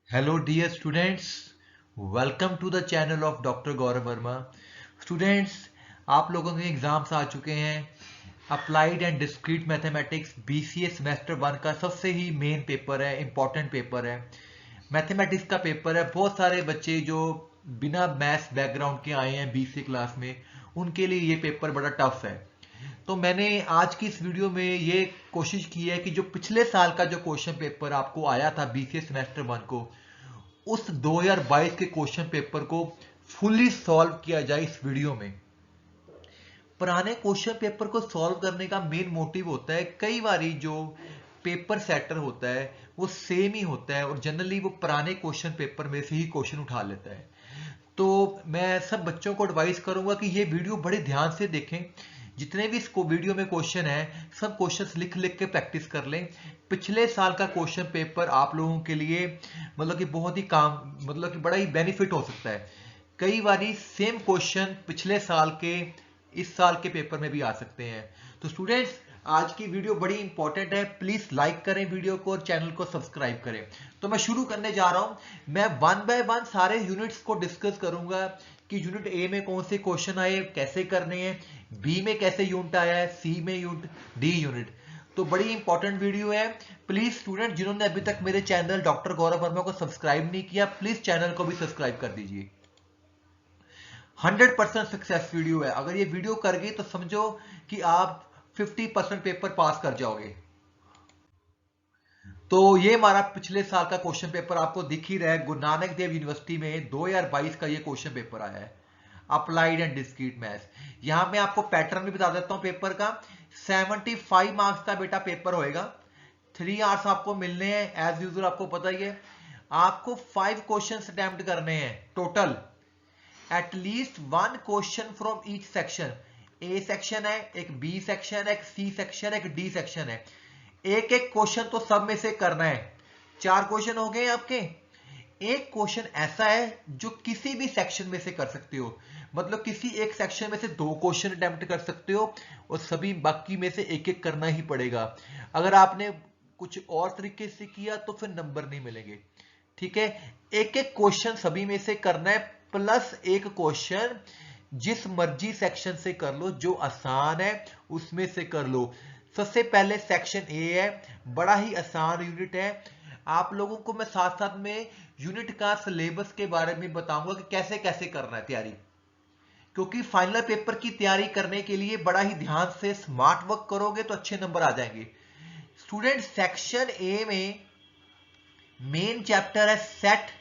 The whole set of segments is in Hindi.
Hello dear students, welcome to the channel of Dr. Gaurav Verma. Students, आप लोगों के एग्जाम्स आ चुके हैं। Applied and discrete mathematics BCA semester 1 का सबसे ही मेन पेपर है, इंपॉर्टेंट पेपर है, मैथमेटिक्स का पेपर है। बहुत सारे बच्चे जो बिना मैथ्स बैकग्राउंड के आए हैं बीसीए क्लास में, उनके लिए ये पेपर बड़ा टफ है। तो मैंने आज की इस वीडियो में ये कोशिश की है कि जो पिछले साल का जो क्वेश्चन पेपर आपको आया था बीसीए सेमेस्टर 1 को, उस 2022 के क्वेश्चन पेपर को फुली सॉल्व किया जाए इस वीडियो में। पुराने क्वेश्चन पेपर को सॉल्व करने का मेन मोटिव होता है, कई बारी जो पेपर सेटर होता है वो सेम ही होता है और जनरली वो पुराने क्वेश्चन पेपर में से ही क्वेश्चन उठा लेता है। तो मैं सब बच्चों को एडवाइस करूंगा कि ये वीडियो बड़े ध्यान से देखें। जितने भी इसको वीडियो में क्वेश्चन है, सब क्वेश्चंस लिख लिख के प्रैक्टिस कर लें। पिछले साल का क्वेश्चन पेपर आप लोगों के लिए मतलब कि बहुत ही काम, मतलब कि बड़ा ही बेनिफिट हो सकता है। कई बारी सेम क्वेश्चन पिछले साल के इस साल के पेपर में भी आ सकते हैं। तो स्टूडेंट्स, आज की वीडियो बड़ी इंपॉर्टेंट है, प्लीज लाइक करें वीडियो को और चैनल को सब्सक्राइब करें। तो मैं शुरू करने जा रहा हूं। मैं वन बाय वन सारे यूनिट्स को डिस्कस करूंगा कि यूनिट ए में कौन से क्वेश्चन आए, कैसे करने हैं, बी में कैसे यूनिट आया है, सी में यूनिट, डी यूनिट। तो बड़ी इंपॉर्टेंट वीडियो है। प्लीज स्टूडेंट, जिन्होंने अभी तक मेरे चैनल डॉक्टर गौरव वर्मा को सब्सक्राइब नहीं किया, प्लीज चैनल को भी सब्सक्राइब कर दीजिए। 100% सक्सेस वीडियो है। अगर ये वीडियो कर गई तो समझो कि आप 50% पेपर पास कर जाओगे। तो ये हमारा पिछले साल का क्वेश्चन पेपर आपको दिख ही रहा है। गुरु नानक देव यूनिवर्सिटी में 2022 का ये क्वेश्चन पेपर आया है, अप्लाइड एंड डिस्क्रीट मैथ्स। यहां मैं आपको पैटर्न भी बता देता हूं पेपर का। 75 मार्क्स का बेटा पेपर होएगा। 3 आवर्स आपको मिलने हैं, एज यूजुअल आपको पता ही है। आपको 5 क्वेश्चन अटेम्प्ट करने हैं total. At least 1 question from each section. A section है, एक बी सेक्शन है, एक सी सेक्शन है, एक डी सेक्शन है। एक एक क्वेश्चन तो सब में से करना है। 4 क्वेश्चन हो गए आपके। एक क्वेश्चन ऐसा है जो किसी भी सेक्शन में से कर सकते हो, मतलब किसी एक सेक्शन में से 2 क्वेश्चन अटेम्प्ट कर सकते हो और सभी बाकी में से एक एक करना ही पड़ेगा। अगर आपने कुछ और तरीके से किया तो फिर नंबर नहीं मिलेंगे। ठीक है, एक एक क्वेश्चन सभी में से करना है, प्लस एक क्वेश्चन जिस मर्जी सेक्शन से कर लो, जो आसान है उसमें से कर लो। सबसे पहले सेक्शन ए है, बड़ा ही आसान यूनिट है। आप लोगों को मैं साथ साथ में यूनिट का सिलेबस के बारे में बताऊंगा कि कैसे कैसे करना है तैयारी, क्योंकि फाइनल पेपर की तैयारी करने के लिए बड़ा ही ध्यान से स्मार्ट वर्क करोगे तो अच्छे नंबर आ जाएंगे। स्टूडेंट, सेक्शन ए में मेन चैप्टर है सेट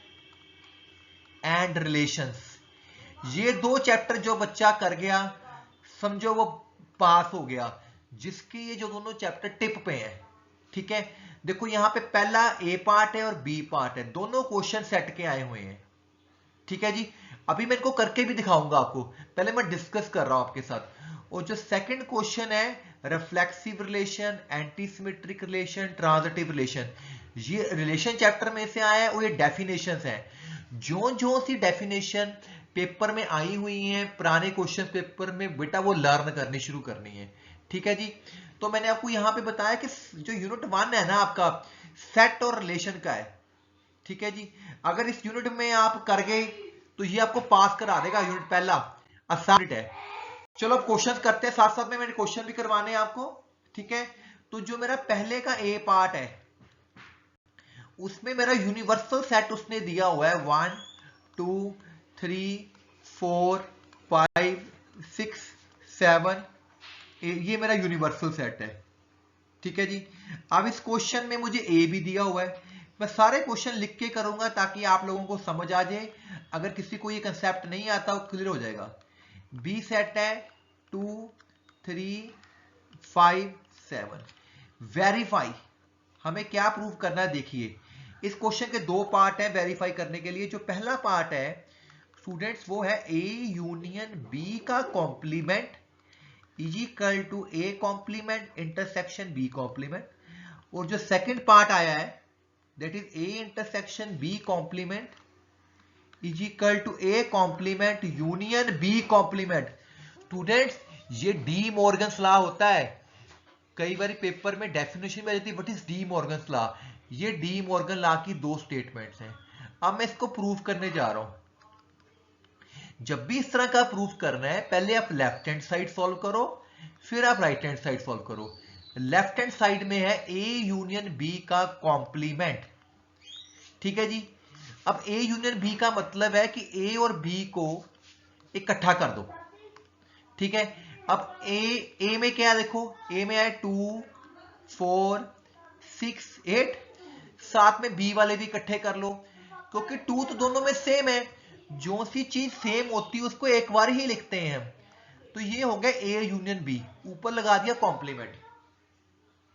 एंड रिलेशंस। ये 2 चैप्टर जो बच्चा कर गया, समझो वो पास हो गया, जिसकी ये जो दोनों चैप्टर टिप पे हैं। ठीक है, देखो यहां पे पहला ए पार्ट है और बी पार्ट है, दोनों क्वेश्चन सेट के आए हुए हैं। ठीक है जी, अभी मैं इनको करके भी दिखाऊंगा आपको, पहले मैं डिस्कस कर रहा हूं आपके साथ। और जो सेकंड क्वेश्चन है, reflexive relation, antisymmetric relation, transitive relation, ये रिलेशन चैप्टर में से आया है और ये डेफिनेशंस हैं। जो जो सी डेफिनेशन पेपर में आई हुई हैं पुराने क्वेश्चन पेपर में, बेटा वो लर्न करनी शुरू करनी है। ठीक है जी, तो मैंने आपको यहां पे बताया कि जो यूनिट 1 है ना आपका, सेट और रिलेशन का है। ठीक है जी, अगर इस यूनिट में आप कर गए तो ये आपको पास करा देगा। यूनिट पहला आसान यूनिट है। चलो अब क्वेश्चन करते हैं, साथ साथ में मैंने क्वेश्चन भी करवाने हैं आपको। ठीक है, तो जो मेरा पहले का ए पार्ट है उसमें मेरा यूनिवर्सल सेट उसने दिया हुआ है 1 2 3 4 5 6 7। ये मेरा यूनिवर्सल सेट है। ठीक है जी, अब इस क्वेश्चन में मुझे ए भी दिया हुआ है। मैं सारे क्वेश्चन लिख के करूंगा ताकि आप लोगों को समझ आ जाए। अगर किसी को ये कंसेप्ट नहीं आता वो क्लियर हो जाएगा। बी सेट है 2 3 5 7। वेरीफाई, हमें क्या प्रूव करना है देखिए। इस क्वेश्चन के 2 पार्ट है वेरीफाई करने के लिए। जो पहला पार्ट है स्टूडेंट्स, वो है ए यूनियन बी का complement is equal to A complement intersection B complement. और जो सेकंड पार्ट आया है, that is A intersection B complement is equal to A complement union B complement. Students, ये डी मॉर्गन्स लॉ होता है। कई बार पेपर में डेफिनेशन में रहती है what is D Morgan's law. ये डी मॉर्गन लॉ की 2 स्टेटमेंट्स हैं। अब मैं इसको प्रूव करने जा रहा हूं। जब भी इस तरह का प्रूव करना है, पहले आप लेफ्ट हैंड साइड सॉल्व करो, फिर आप राइट हैंड साइड सॉल्व करो। लेफ्ट हैंड साइड में है ए यूनियन बी का कॉम्प्लीमेंट, ठीक है जी। अब ए यूनियन बी का मतलब है कि ए और बी को इकट्ठा कर दो, ठीक है। अब ए में क्या देखो, ए में है 2 4 6 8, साथ में बी वाले भी इकट्ठे कर लो, क्योंकि 2 तो दोनों में सेम है। जो सी चीज सेम होती है उसको एक बार ही लिखते हैं हम। तो ये हो गया ए यूनियन बी, ऊपर लगा दिया कॉम्प्लीमेंट,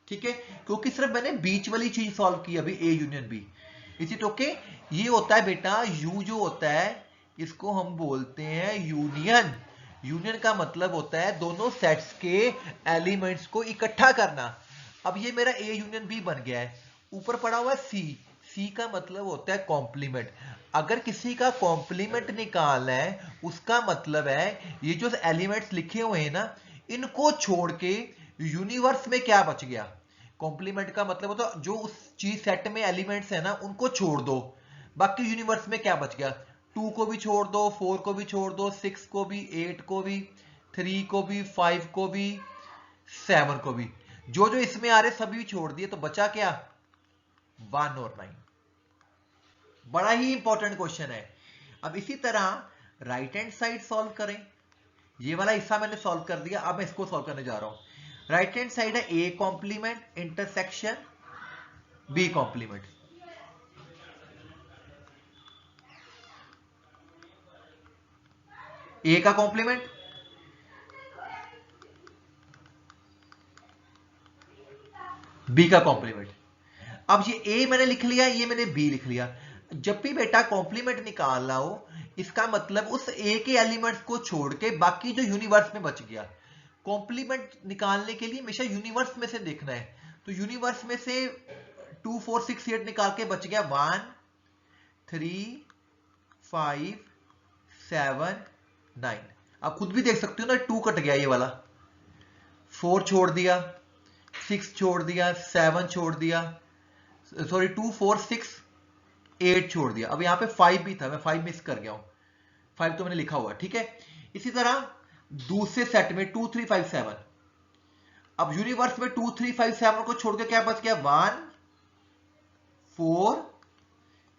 ठीक है, क्योंकि सिर्फ मैंने बीच वाली चीज सॉल्व की अभी, ए यूनियन बी। इसी तो ओके। ये होता है बेटा यू, जो होता है इसको हम बोलते हैं यूनियन। यूनियन का मतलब होता है दोनों सेट्स के एलिमेंट्स को इकट्ठा करना। अब ये मेरा ए यूनियन बी बन गया है। ऊपर पड़ा हुआ है सी, सी का मतलब होता है कॉम्प्लीमेंट। अगर किसी का कॉम्प्लीमेंट निकालना है, उसका मतलब है ये जो एलिमेंट्स लिखे हुए हैं ना, इनको छोड़ के यूनिवर्स में क्या बच गया। कॉम्प्लीमेंट का मतलब होता है जो उस चीज सेट में एलिमेंट्स है ना उनको छोड़ दो, बाकी यूनिवर्स में क्या बच गया। 2 को भी छोड़ दो, 4 को भी छोड़ दो, 6 को भी, 8 को भी, 3 को भी, 5 को भी, 7 को भी, जो जो इसमें आ रहे सभी छोड़ दिए, तो बचा क्या, 1 और 9। बड़ा ही इंपॉर्टेंट क्वेश्चन है। अब इसी तरह राइट हैंड साइड सॉल्व करें। ये वाला हिस्सा मैंने सॉल्व कर दिया, अब मैं इसको सॉल्व करने जा रहा हूं। राइट हैंड साइड है A complement intersection B complement. A का कॉम्प्लीमेंट, बी का कॉम्प्लीमेंट। अब ये ए मैंने लिख लिया, ये मैंने बी लिख लिया। जब भी बेटा कॉम्प्लीमेंट निकालना हो, इसका मतलब उस ए के एलिमेंट्स को छोड़ के बाकी जो यूनिवर्स में बच गया। कॉम्प्लीमेंट निकालने के लिए हमेशा यूनिवर्स में से देखना है। तो यूनिवर्स में से 2 4 6 8 निकाल के बच गया 1 3 5 7 9। आप खुद भी देख सकते हो ना, 2 कट गया ये वाला, 4 छोड़ दिया, 6 छोड़ दिया, 7 छोड़ दिया, सॉरी 2 4 6 8 छोड़ दिया। अब यहां पे 5 भी था, मैं 5 मिस कर गया हूं, 5 तो मैंने लिखा हुआ, ठीक है। इसी तरह दूसरे सेट में 2 3 5 7। अब यूनिवर्स में 2 3 5 7 को छोड़ के क्या बच गया, 1 4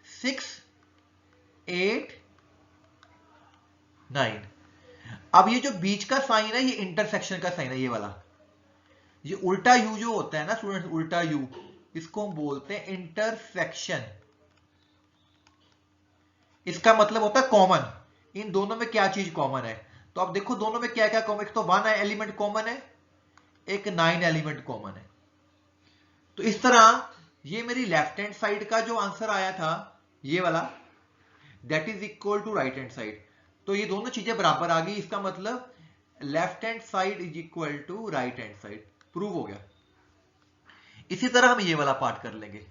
6 8 9। अब ये जो बीच का साइन है, ये इंटरसेक्शन का साइन है, ये वाला। ये उल्टा यू जो होता है ना स्टूडेंट्स, उल्टा यू, इसको हम बोलते हैं इंटरसेक्शन। इसका मतलब होता है कॉमन। इन दोनों में क्या चीज कॉमन है, तो अब देखो दोनों में क्या क्या कॉमन, एक तो 1 एलिमेंट कॉमन है, एक 9 एलिमेंट कॉमन है। तो इस तरह ये मेरी लेफ्ट हैंड साइड का जो आंसर आया था, ये वाला, that is equal to right hand side. तो ये दोनों चीजें बराबर आ गई, इसका मतलब left hand side is equal to right hand side, prove हो गया। इसी तरह हम ये वाला पार्ट कर लेंगे,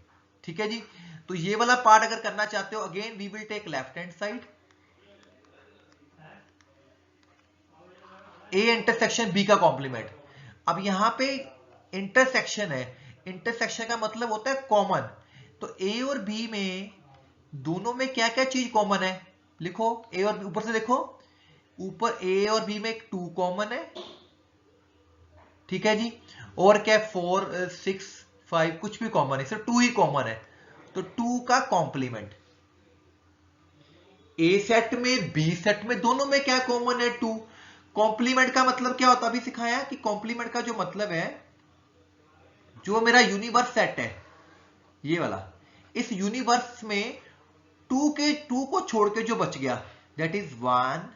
ठीक है जी। तो ये वाला पार्ट अगर करना चाहते हो, again we will take left hand side, A intersection B का कॉम्प्लीमेंट। अब यहां पे इंटरसेक्शन है, इंटरसेक्शन का मतलब होता है कॉमन। तो ए और बी में दोनों में क्या क्या चीज कॉमन है, लिखो। ए और बी, ऊपर से देखो, ऊपर ए और बी में एक 2 कॉमन है, ठीक है जी। और क्या 4 6 5 कुछ भी कॉमन है, सिर्फ 2 ही कॉमन है। तो 2 का कॉम्प्लीमेंट, ए सेट में बी सेट में दोनों में क्या कॉमन है, 2। कॉम्प्लीमेंट का मतलब क्या होता है, अभी सिखाया कि कॉम्प्लीमेंट का जो मतलब है, जो मेरा यूनिवर्स सेट है ये वाला, इस यूनिवर्स में 2 को छोड़ के जो बच गया, that is 1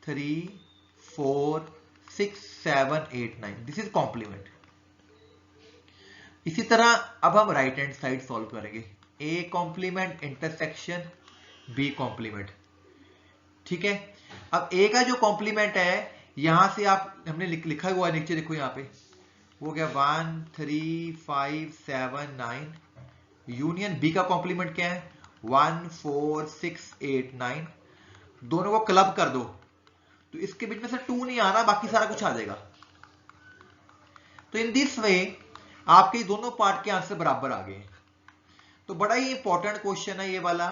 3 4 6 7 8 9, this is complement. इसी तरह अब हम राइट हैंड साइड सॉल्व करेंगे, A complement intersection B complement, ठीक है। अब ए का जो कॉम्प्लीमेंट है, यहां से आप हमने लिखा हुआ है नीचे, देखो यहां पे वो गया 1 3 5 7 9। यूनियन बी का कॉम्प्लीमेंट क्या है, 1 4 6 8 9। दोनों को क्लब कर दो, तो इसके बीच में से 2 नहीं आ रहा, बाकी सारा कुछ आ जाएगा। तो इन दिस वे आपके दोनों पार्ट के आंसर बराबर आ गए। तो बड़ा ही इंपॉर्टेंट क्वेश्चन है ये वाला,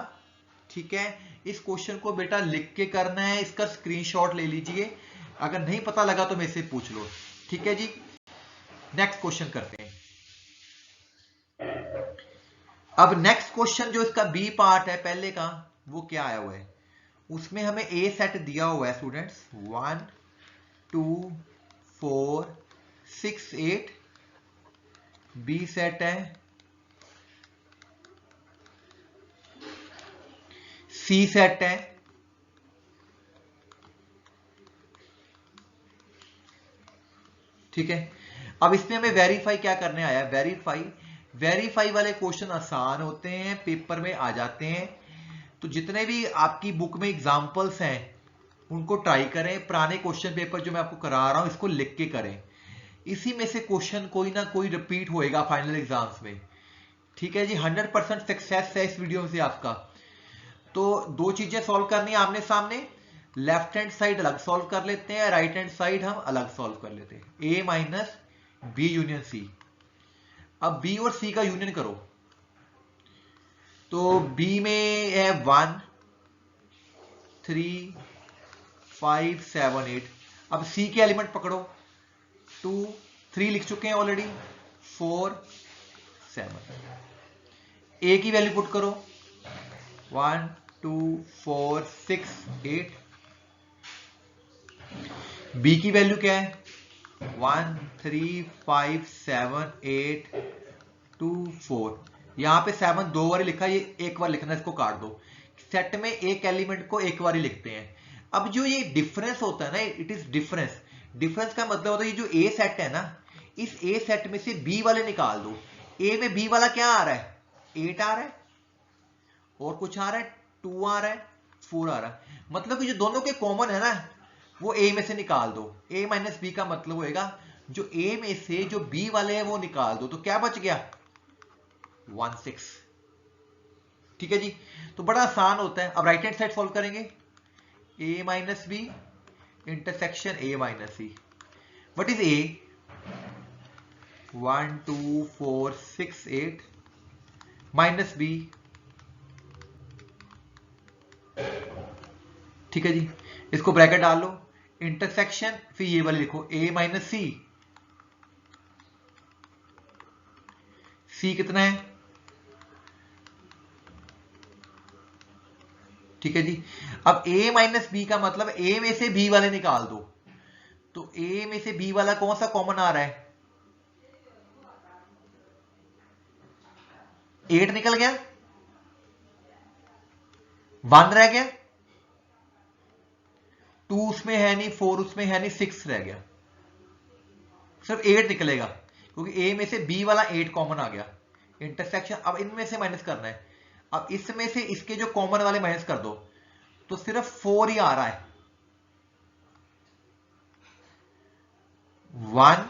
ठीक है, इस क्वेश्चन को बेटा लिख के करना है, इसका स्क्रीनशॉट ले लीजिए, अगर नहीं पता लगा तो मेरे से पूछ लो। ठीक है जी, नेक्स्ट क्वेश्चन करते हैं। अब नेक्स्ट क्वेश्चन जो इसका बी पार्ट है पहले का, वो क्या आया हुआ है, उसमें हमें ए सेट दिया हुआ है स्टूडेंट्स 1 2 4 6 8, बी सेट है, सी सेट है, ठीक है। अब इसमें हमें वेरीफाई क्या करने आया है, वेरीफाई वाले क्वेश्चन आसान होते हैं, पेपर में आ जाते हैं। तो जितने भी आपकी बुक में एग्जांपल्स हैं उनको ट्राई करें, पुराने क्वेश्चन पेपर जो मैं आपको करा रहा हूं इसको लिख के करें, इसी में से क्वेश्चन कोई ना कोई रिपीट होएगा फाइनल एग्जाम्स में। ठीक है जी, 100% सक्सेस है इस वीडियो से आपका। तो दो चीजें सॉल्व करनी है आमने सामने, लेफ्ट हैंड साइड अलग सॉल्व कर लेते हैं, राइट हैंड साइड हम अलग सॉल्व कर लेते हैं, ए माइनस बी यूनियन सी। अब बी और सी का यूनियन करो, तो बी में है 1 3 5 7 8। अब सी के एलिमेंट पकड़ो, 2 3 लिख चुके हैं ऑलरेडी, 4 7। ए की वैल्यू पुट करो, 1 2 4 6 8। बी की वैल्यू क्या है, 1 3 5 7 8 2 4। यहां पे 7 दो बार लिखा, ये एक बार लिखना, इसको काट दो। सेट में एक एलिमेंट को एक बार ही लिखते हैं। अब जो ये डिफरेंस होता है ना, इट इज डिफरेंस। डिफरेंस का मतलब होता है ये जो ए सेट है ना, इस ए सेट में से बी वाले निकाल दो। ए में बी वाला क्या आ रहा है, 8 आ रहा है, और कुछ आ रहा है 2 आ रहा है, 4 आ रहा है। मतलब कि जो दोनों के कॉमन है ना, वो ए में से निकाल दो। ए माइनस बी का मतलब होएगा जो ए में से जो बी वाले हैं वो निकाल दो, तो क्या बच गया 1 6। ठीक है जी, तो बड़ा आसान होता है। अब राइट हैंड साइड सॉल्व करेंगे, A minus B intersection A minus C. What is A, 1 2 4 6 8 minus B. ठीक है जी, इसको ब्रैकेट डाल लो, इंटरसेक्शन, फिर ये वाले लिखो ए माइनस सी। सी कितना है, ठीक है जी। अब a माइनस बी का मतलब a में से b वाले निकाल दो, तो a में से b वाला कौन सा कॉमन आ रहा है, 8 निकल गया, 1 रह गया, 2 उसमें है नहीं, 4 उसमें है नहीं, 6 रह गया, सिर्फ 8 निकलेगा क्योंकि a में से b वाला 8 कॉमन आ गया। इंटरसेक्शन, अब इनमें से माइनस करना है। अब इसमें से इसके जो कॉमन वाले माइनस कर दो, तो सिर्फ 4 ही आ रहा है, 1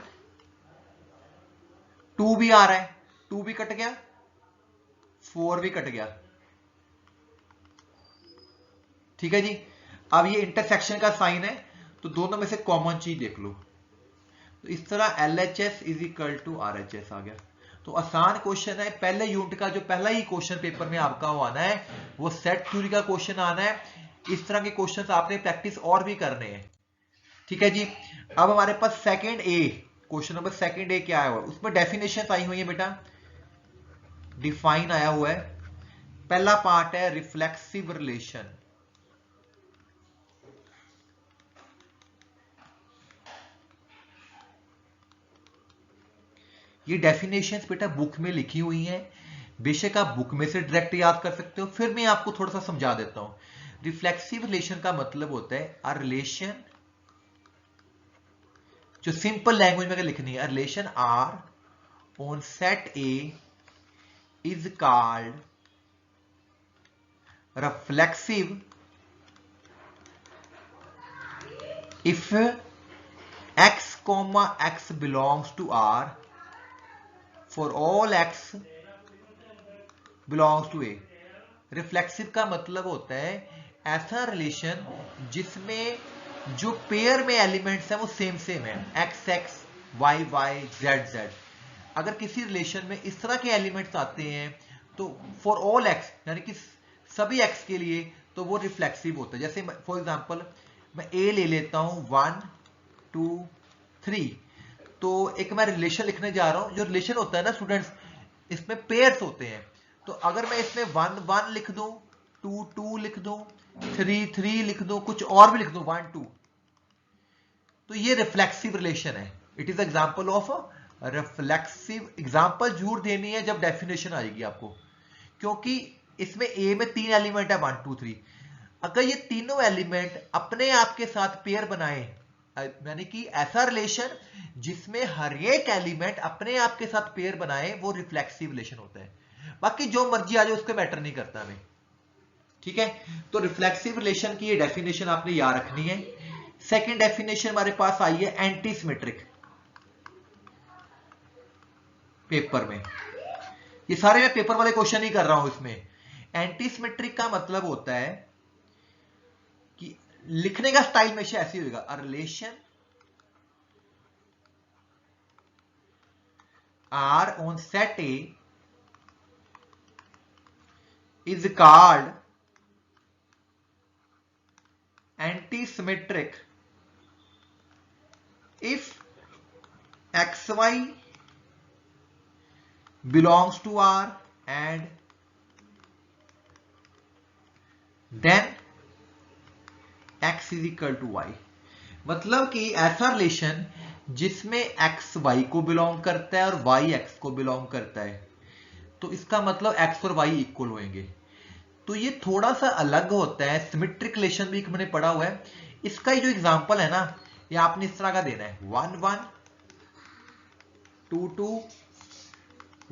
2 भी आ रहा है, 2 भी कट गया, 4 भी कट गया। ठीक है जी, अब ये इंटरसेक्शन का साइन है, तो दोनों में से कॉमन चीज देख लो, तो इस तरह LHS is equal to RHS आ गया। तो आसान क्वेश्चन है, पहले यूनिट का जो पहला ही क्वेश्चन पेपर में आपका वो आना है, वो सेट थ्योरी का क्वेश्चन आना है। इस तरह के क्वेश्चन आपने प्रैक्टिस और भी करने हैं। ठीक है जी, अब हमारे पास second A, question number second A क्या आया हुआ है, उसमें डेफिनेशन आई हुई है बेटा, डिफाइन आया हुआ है। पहला पार्ट है रिफ्लेक्सिव रिलेशन। ये डेफिनेशंस बेटा बुक में लिखी हुई हैं, बेशक आप बुक में से डायरेक्ट याद कर सकते हो, फिर मैं आपको थोड़ा सा समझा देता हूं। रिफ्लेक्सिव रिलेशन का मतलब होता है अ रिलेशन, जो सिंपल लैंग्वेज में अगर लिखनी है, relation R on set A is called reflexive if x, x belongs to R for all x belongs to A। Reflexive का मतलब होता है ऐसा रिलेशन जिसमें जो पेयर में एलिमेंट्स हैं वो सेम सेम है, x x y y z z। अगर किसी रिलेशन में इस तरह के एलिमेंट्स आते हैं तो फॉर ऑल x, यानी कि सभी x के लिए तो वो रिफ्लेक्सिव होता है। जैसे फॉर एग्जांपल मैं a ले लेता हूं 1 2 3, तो एक मैं रिलेशन लिखने जा रहा हूं। जो रिलेशन होता है ना स्टूडेंट्स, इसमें पेयर्स होते हैं। तो अगर मैं इसमें 1 1 लिख दूं, 2 2 लिख दूं, 3 3 लिख दूं, कुछ और भी लिख दूं 1 2, तो ये रिफ्लेक्सिव रिलेशन है। It is example of reflexive. Example जरूर देनी है जब डेफिनेशन आएगी आपको, क्योंकि इसमें ए में 3 एलिमेंट है 1 2 3। अगर ये तीनों एलिमेंट अपने आप के साथ पेयर बनाए, यानी कि ऐसा रिलेशन जिसमें हर एक एलिमेंट अपने आप के साथ पेयर बनाए, वो रिफ्लेक्सिव रिलेशन होता है। बाकी जो मर्जी आ जाए उसको मैटर नहीं करता हमें, ठीक है। तो रिफ्लेक्सिव रिलेशन की ये डेफिनेशन आपने याद रखनी है। सेकंड डेफिनेशन हमारे पास आई है एंटी सिमेट्रिक पेपर में। ये सारे मैं पेपर वाले क्वेश्चन ही कर रहा हूं। इसमें एंटी सिमेट्रिक का मतलब होता है कि लिखने का स्टाइल हमेशा ऐसे होगा, a relation R on set A is called antisymmetric if xy belongs to R and then x is equal to y। मतलब कि ऐसा रिलेशन जिसमें x y को बिलोंग करता है और y x को बिलोंग करता है, तो इसका मतलब x और y इक्वल होंगे। तो ये थोड़ा सा अलग होता है। सिमेट्रिक रिलेशन भी मैंने पढ़ा हुआ है। इसका जो एग्जांपल है ना, ये आपने इस तरह का देना है 1 1 2 2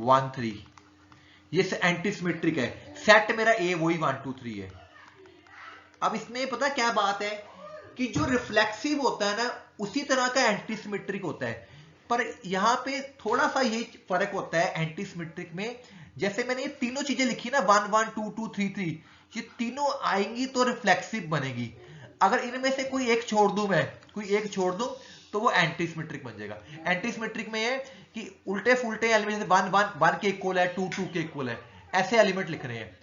1 3। ये एंटी सिमेट्रिक है। सेट मेरा ए वही 1 2 3 है। अब इसमें पता क्या बात है कि जो रिफ्लेक्सिव होता है ना, उसी तरह का एंटी सिमेट्रिक होता है। पर यहां पे थोड़ा सा ये फर्क होता है एंटी सिमेट्रिक में। जैसे मैंने ये तीनों चीजें लिखी ना 1 1 2 2 3 3, ये तीनों आएंगी तो रिफ्लेक्सिव बनेगी। अगर इनमें से कोई एक छोड़ दूं, मैं कोई एक छोड़ दूं, तो वो एंटी सिमेट्रिक बन जाएगा। एंटी सिमेट्रिक में ये कि उल्टे फुलटे एलिमेंट, 1 1 1 के इक्वल है, 2 2 के इक्वल है, ऐसे एलिमेंट लिख रहे हैं।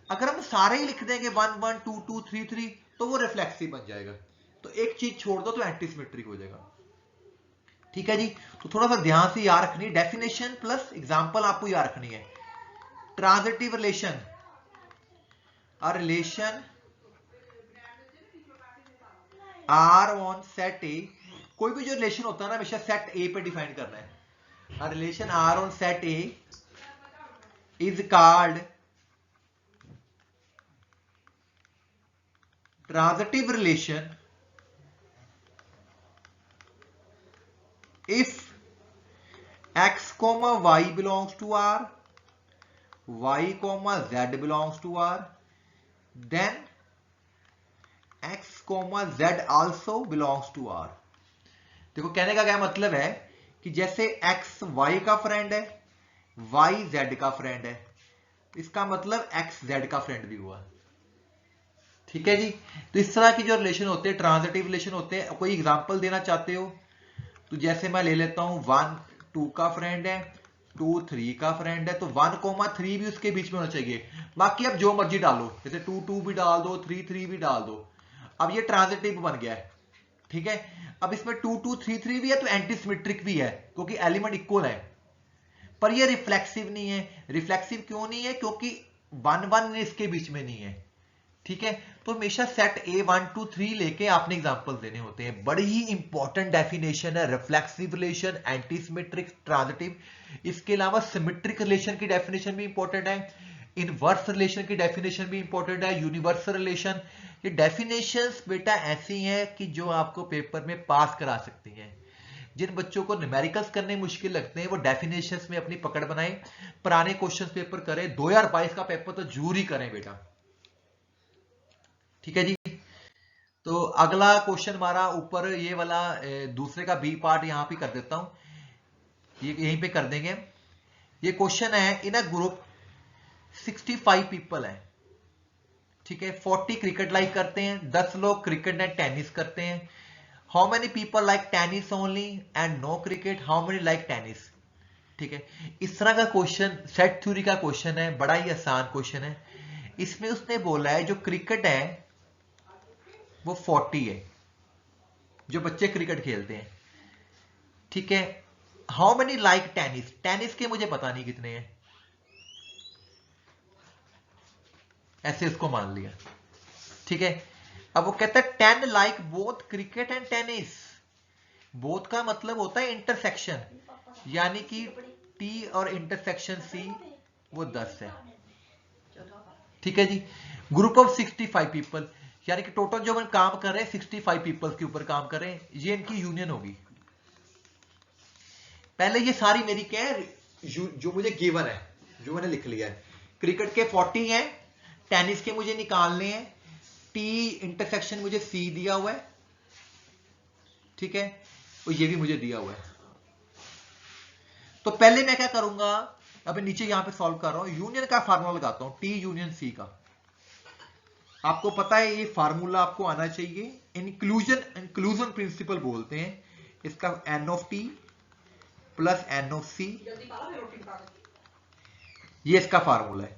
अगर हम सारे ही लिख देंगे 1 1 2 2 3 3, तो वो रिफ्लेक्सिव बन जाएगा। तो एक चीज छोड़ दो तो एंटी सिमेट्रिक हो जाएगा, ठीक है जी। तो थोड़ा सा ध्यान से याद रखनी है, डेफिनेशन प्लस एग्जांपल आपको याद रखनी है। Transitive relation, a relation R on set A. कोई भी जो रिलेशन होता है ना, हमेशा सेट ए पे डिफाइन करना है। A relation R on set A is called transitive relation if x comma y belongs to R, y comma z belongs to R, then x comma z also belongs to R। देखो कहने का क्या मतलब है कि जैसे x y का फ्रेंड है, y z का फ्रेंड है, इसका मतलब x z का फ्रेंड भी हुआ, ठीक है जी। तो इस तरह की जो रिलेशन होते हैं ट्रांजिटिव रिलेशन होते हैं। कोई एग्जांपल देना चाहते हो तो जैसे मैं ले लेता हूं 1 2 का फ्रेंड है, 2 3 का फ्रेंड है, तो 1 3 भी उसके बीच में होना चाहिए। बाकी अब जो मर्जी डालो, जैसे 2 2 भी डाल दो, 3 3 भी डाल दो। अब ये ट्रांजिटिव बन गया है, ठीक है। अब इसमें 2 2 3 3 भी है तो एंटी सिमेट्रिक भी है, क्योंकि एलिमेंट इक्वल है। पर ये रिफ्लेक्सिव नहीं है। रिफ्लेक्सिव क्यों नहीं है? क्योंकि 1 1 इसके बीच में नहीं है, ठीक है। तो हमेशा सेट ए 1 2 3 लेके आपने एग्जांपल देने होते हैं। बड़ी ही इंपॉर्टेंट डेफिनेशन है reflexive relation, anti symmetric, transitive. इसके अलावा सिमेट्रिक रिलेशन की डेफिनेशन भी इंपॉर्टेंट है, इनवर्स रिलेशन की डेफिनेशन भी इंपॉर्टेंट है, यूनिवर्सल रिलेशन। ये डेफिनेशंस बेटा ऐसी हैं कि जो आपको पेपर में पास करा सकती हैं। जिन बच्चों को न्यूमेरिकल्स करने मुश्किल लगते हैं वो डेफिनेशंस में अपनी पकड़ बनाएं, पुराने क्वेश्चन पेपर करें। 2022 का पेपर तो जरूर ही करें बेटा, ठीक है जी। तो अगला क्वेश्चन हमारा ऊपर ये वाला दूसरे का बी पार्ट यहां पे कर देता हूं, ये यहीं पे कर देंगे। ये क्वेश्चन है, इन अ ग्रुप 65 पीपल है, ठीक है। 40 क्रिकेट लाइक करते हैं, 10 लोग क्रिकेट एंड टेनिस करते हैं। How many people like tennis only and no cricket, how many like tennis, ठीक है। इस तरह का क्वेश्चन सेट थ्योरी का क्वेश्चन है, बड़ा ही आसान क्वेश्चन है। इसमें उसने बोला है जो क्रिकेट है वो 40 है, जो बच्चे क्रिकेट खेलते हैं, ठीक है। How many like tennis, tennis के मुझे पता नहीं कितने हैं, ऐसे उसको मान लिया, ठीक है। अब वो कहता है 10 like both cricket and tennis. Both का मतलब होता है इंटरसेक्शन, यानी कि टी और इंटरसेक्शन सी वो 10 है, ठीक है जी। ग्रुप ऑफ 65 पीपल, यानी कि टोटल जो हम काम कर रहे हैं 65 पीपल के ऊपर काम कर रहे हैं, ये इनकी यूनियन होगी। पहले ये सारी मेरी क्या है, जो मुझे गिवन है, जो मैंने लिख लिया है। क्रिकेट के 40 हैं, टेनिस के मुझे निकालने हैं, टी इंटरसेक्शन मुझे सी दिया हुआ है, ठीक है, और ये भी मुझे दिया हुआ है। तो पहले मैं क्या करूंगा, अभी नीचे यहां पे सॉल्व कर रहा हूं, यूनियन का फार्मूला लगाता हूं, टी यूनियन सी का। आपको पता है ये फार्मूला आपको आना चाहिए, इंक्लूजन प्रिंसिपल बोलते हैं इसका, N of T plus N of C, ये इसका फार्मूला है।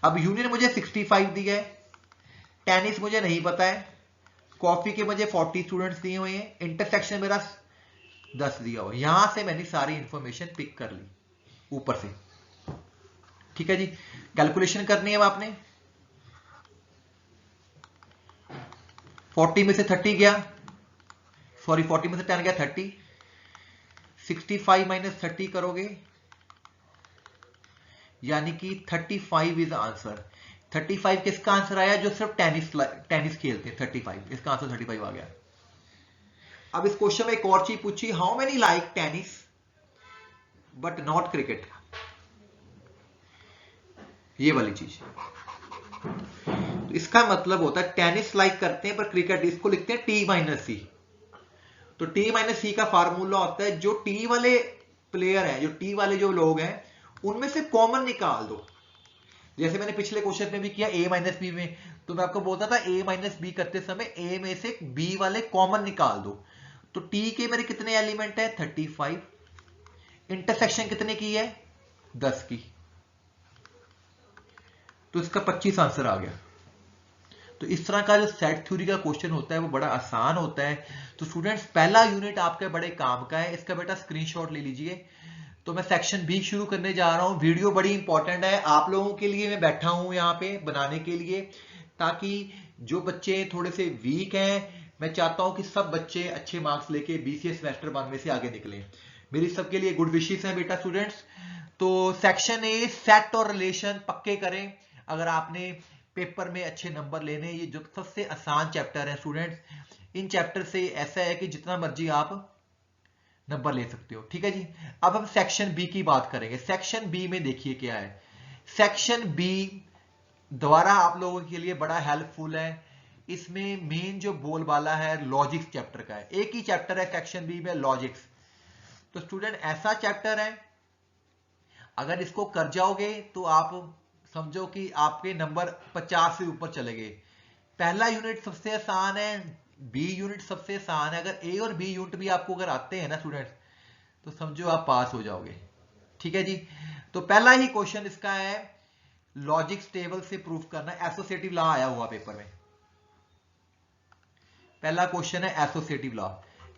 अब यूनियन मुझे 65 दिया है, टेनिस मुझे नहीं पता है, कॉफी के मुझे 40 स्टूडेंट्स दिए हुए हैं, इंटरसेक्शन मेरा 10 दिया हुआ है। यहां से मैंने सारी इंफॉर्मेशन पिक कर ली ऊपर से, ठीक है जी। कैलकुलेशन करनी है अब आपने, 40 में से 30 गया, सॉरी 40 में से 10 गया 30, 65 माइनस 30 करोगे यानी कि 35 इज आंसर। 35 किसका आंसर आया, जो सिर्फ टेनिस खेलते हैं, 35, इसका आंसर 35 आ गया। अब इस क्वेश्चन में एक और चीज पूछी, how many like tennis but not cricket, ये वाली चीज। तो इसका मतलब होता है टेनिस लाइक करते हैं पर क्रिकेट, इसको लिखते हैं टी माइनस सी। तो टी माइनस सी का फार्मूला होता है, जो टी वाले प्लेयर हैं, जो टी वाले जो लोग हैं, उनमें से कॉमन निकाल दो। जैसे मैंने पिछले क्वेश्चन में भी किया ए माइनस बी में, तो मैं आपको बोलता था ए माइनस बी करते समय ए में से बी वाले कॉमन निकाल दो। तो टी के मेरे कितने एलिमेंट है, 35, इंटरसेक्शन कितने की है, 10 की, तो इसका 25 आंसर आ गया। तो इस तरह का जो सेट थ्योरी का क्वेश्चन होता है वो बड़ा आसान होता है। तो स्टूडेंट्स पहला यूनिट आपके बड़े काम का है, इसका बेटा स्क्रीनशॉट ले लीजिए। तो मैं सेक्शन बी शुरू करने जा रहा हूं। वीडियो बड़ी इंपॉर्टेंट है आप लोगों के लिए, मैं बैठा हूं यहाँ पे बनाने के लिए, ताकि जो बच्चे थोड़े से वीक हैं, मैं चाहता हूं कि सब बच्चे अच्छे मार्क्स लेके बीसीए सेमेस्टर 1 में से आगे निकलें। मेरी सबके लिए गुड विशेस हैं बेटा स्टूडेंट्स। तो सेक्शन ए सेट और रिलेशन पक्के करें अगर आपने पेपर में अच्छे नंबर लेने। ये जो सबसे आसान चैप्टर है स्टूडेंट्स, इन चैप्टर से ऐसा है कि जितना मर्जी आप नंबर ले सकते हो, ठीक है जी। अब हम सेक्शन बी की बात करेंगे। सेक्शन बी में देखिए क्या है, सेक्शन बी द्वारा आप लोगों के लिए बड़ा हेल्पफुल है। इसमें मेन जो बोलबाला है लॉजिक्स चैप्टर का है, एक ही चैप्टर है सेक्शन बी में, लॉजिक्स। तो स्टूडेंट ऐसा चैप्टर है, अगर इसको कर जाओगे तो आप समझो कि आपके नंबर 50 से ऊपर चले गए। पहला यूनिट सबसे आसान है, बी यूनिट सबसे आसान है। अगर ए और बी यूनिट भी आपको अगर आते हैं ना स्टूडेंट्स, तो समझो आप पास हो जाओगे, ठीक है जी। तो पहला ही क्वेश्चन इसका है, लॉजिक्स टेबल से प्रूफ करना, एसोसिएटिव लॉ आया हुआ पेपर में। पहला क्वेश्चन है associative law,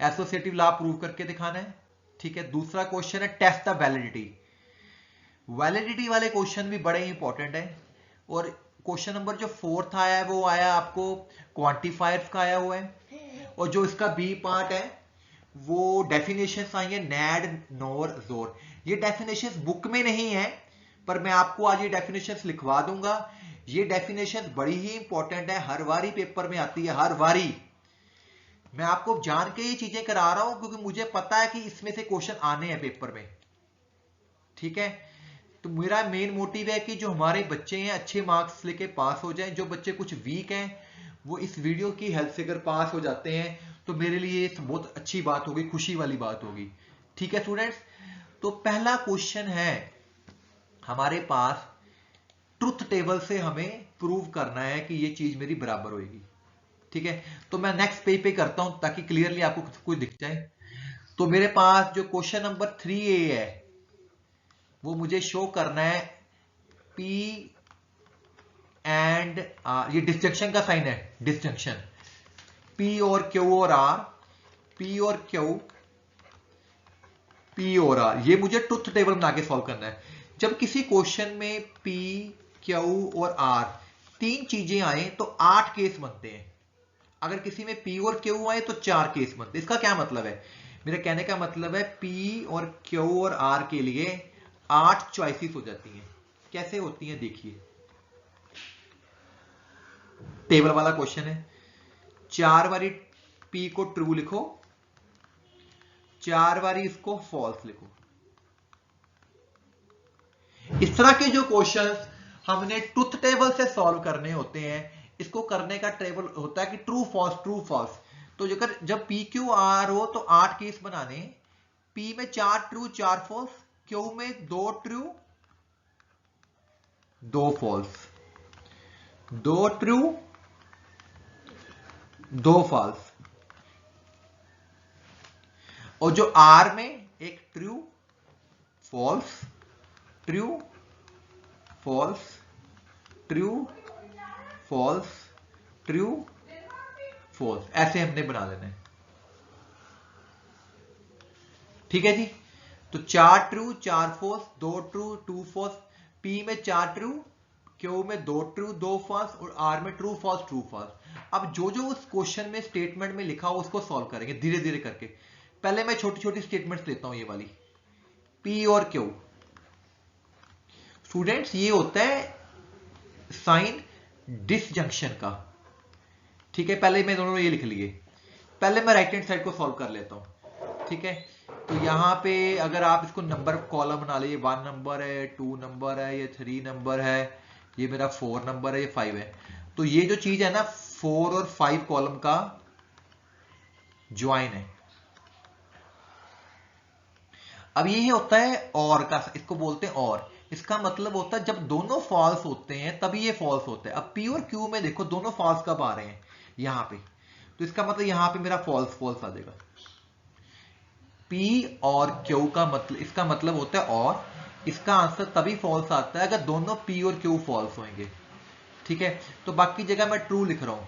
associative law prove करके दिखाना है, ठीक है। दूसरा क्वेश्चन है टेस्ट द वैलिडिटी। वैलिडिटी वाले क्वेश्चन भी बड़े इंपॉर्टेंट है। और क्वेश्चन नंबर जो 4th आया है वो आया आपको क्वांटिफायर्स का आया हुआ है। और जो इसका बी पार्ट है वो डेफिनेशंस आई है, नैड, नोर, जोर। ये डेफिनेशंस बुक में नहीं है, पर मैं आपको आज ये डेफिनेशंस लिखवा दूंगा। ये डेफिनेशंस बड़ी ही इंपॉर्टेंट है, हर बारी पेपर में आती है, हर बारी। मैं आपको जान के ये चीजें करा रहा हूं क्योंकि मुझे पता है कि इसमें से क्वेश्चन आने हैं पेपर में, ठीक है। तो मेरा मेन मोटिव है कि जो हमारे बच्चे हैं अच्छे मार्क्स लेके पास हो जाएं। जो बच्चे कुछ वीक हैं वो इस वीडियो की हेल्प से अगर पास हो जाते हैं तो मेरे लिए बहुत अच्छी बात होगी, खुशी वाली बात होगी, ठीक है स्टूडेंट्स। तो पहला क्वेश्चन है हमारे पास, ट्रुथ टेबल से हमें प्रूव करना है कि ये चीज मेरी बराबर होगी, ठीक है। तो मैं नेक्स्ट पेज पे करता हूं ताकि क्लियरली आपको कुछ दिख जाए। तो मेरे पास जो क्वेश्चन नंबर 3A है वो मुझे शो करना है, P एंड ये डिस्जंक्शन का साइन है, डिस्जंक्शन P और Q और R, P और Q, P और R, ये मुझे ट्रुथ टेबल बना के सॉल्व करना है। जब किसी क्वेश्चन में P, Q और R तीन चीजें आए तो 8 केस बनते हैं। अगर किसी में P और Q आए तो 4 केस बनते हैं। इसका क्या मतलब है? मेरे कहने का मतलब है P और Q और R के लिए 8 चॉइसेस हो जाती हैं। कैसे होती हैं देखिए, टेबल वाला क्वेश्चन है, 4 बारी P को ट्रू लिखो, 4 बारी इसको फॉल्स लिखो। इस तरह के जो क्वेश्चंस हमने ट्रुथ टेबल से सॉल्व करने होते हैं, इसको करने का टेबल होता है कि ट्रू फॉल्स। तो जब P Q R हो तो 8 केस बनाने, P में 4 ट्रू 4 फॉल्स, Q में 2 ट्रू 2 फॉल्स, 2 ट्रू 2 फॉल्स, और जो R में एक true false, true false, true false, true false, ऐसे हमने बना लेना है। ठीक है जी। तो 4 true 4 false, 2 true 2 false, P में 4 ट्रू, Q में 2 ट्रू 2 फॉल्स और R में ट्रू फॉल्स। अब जो जो उस क्वेश्चन में स्टेटमेंट में लिखा हो उसको सॉल्व करेंगे धीरे धीरे करके। पहले मैं छोटी छोटी स्टेटमेंट्स लेता हूं, ये वाली P और Q। स्टूडेंट्स ये होता है साइन डिसजंक्शन का। ठीक है, पहले मैं दोनों ये लिख लिए। पहले मैं राइट हैंड साइड को सॉल्व कर लेता हूं। ठीक है, तो यहां पे अगर आप इसको नंबर कॉलम बना लीजिए, 1 नंबर है, 2 नंबर है, ये 3 नंबर है, ये मेरा 4 नंबर है, ये 5 है। तो ये जो चीज है ना 4 और 5 कॉलम का ज्वाइन है। अब ये होता है और का, इसको बोलते हैं और। इसका मतलब होता है जब दोनों फॉल्स होते हैं तभी ये फॉल्स होता है। अब P और Q में देखो दोनों फॉल्स कब आ रहे हैं, यहां पे, तो इसका मतलब यहां पे मेरा फॉल्स आ जाएगा। P और Q का मतलब, इसका मतलब होता है और, इसका आंसर तभी फॉल्स आता है अगर दोनों P और Q फॉल्स होंगे। ठीक है, तो बाकी जगह मैं ट्रू लिख रहा हूं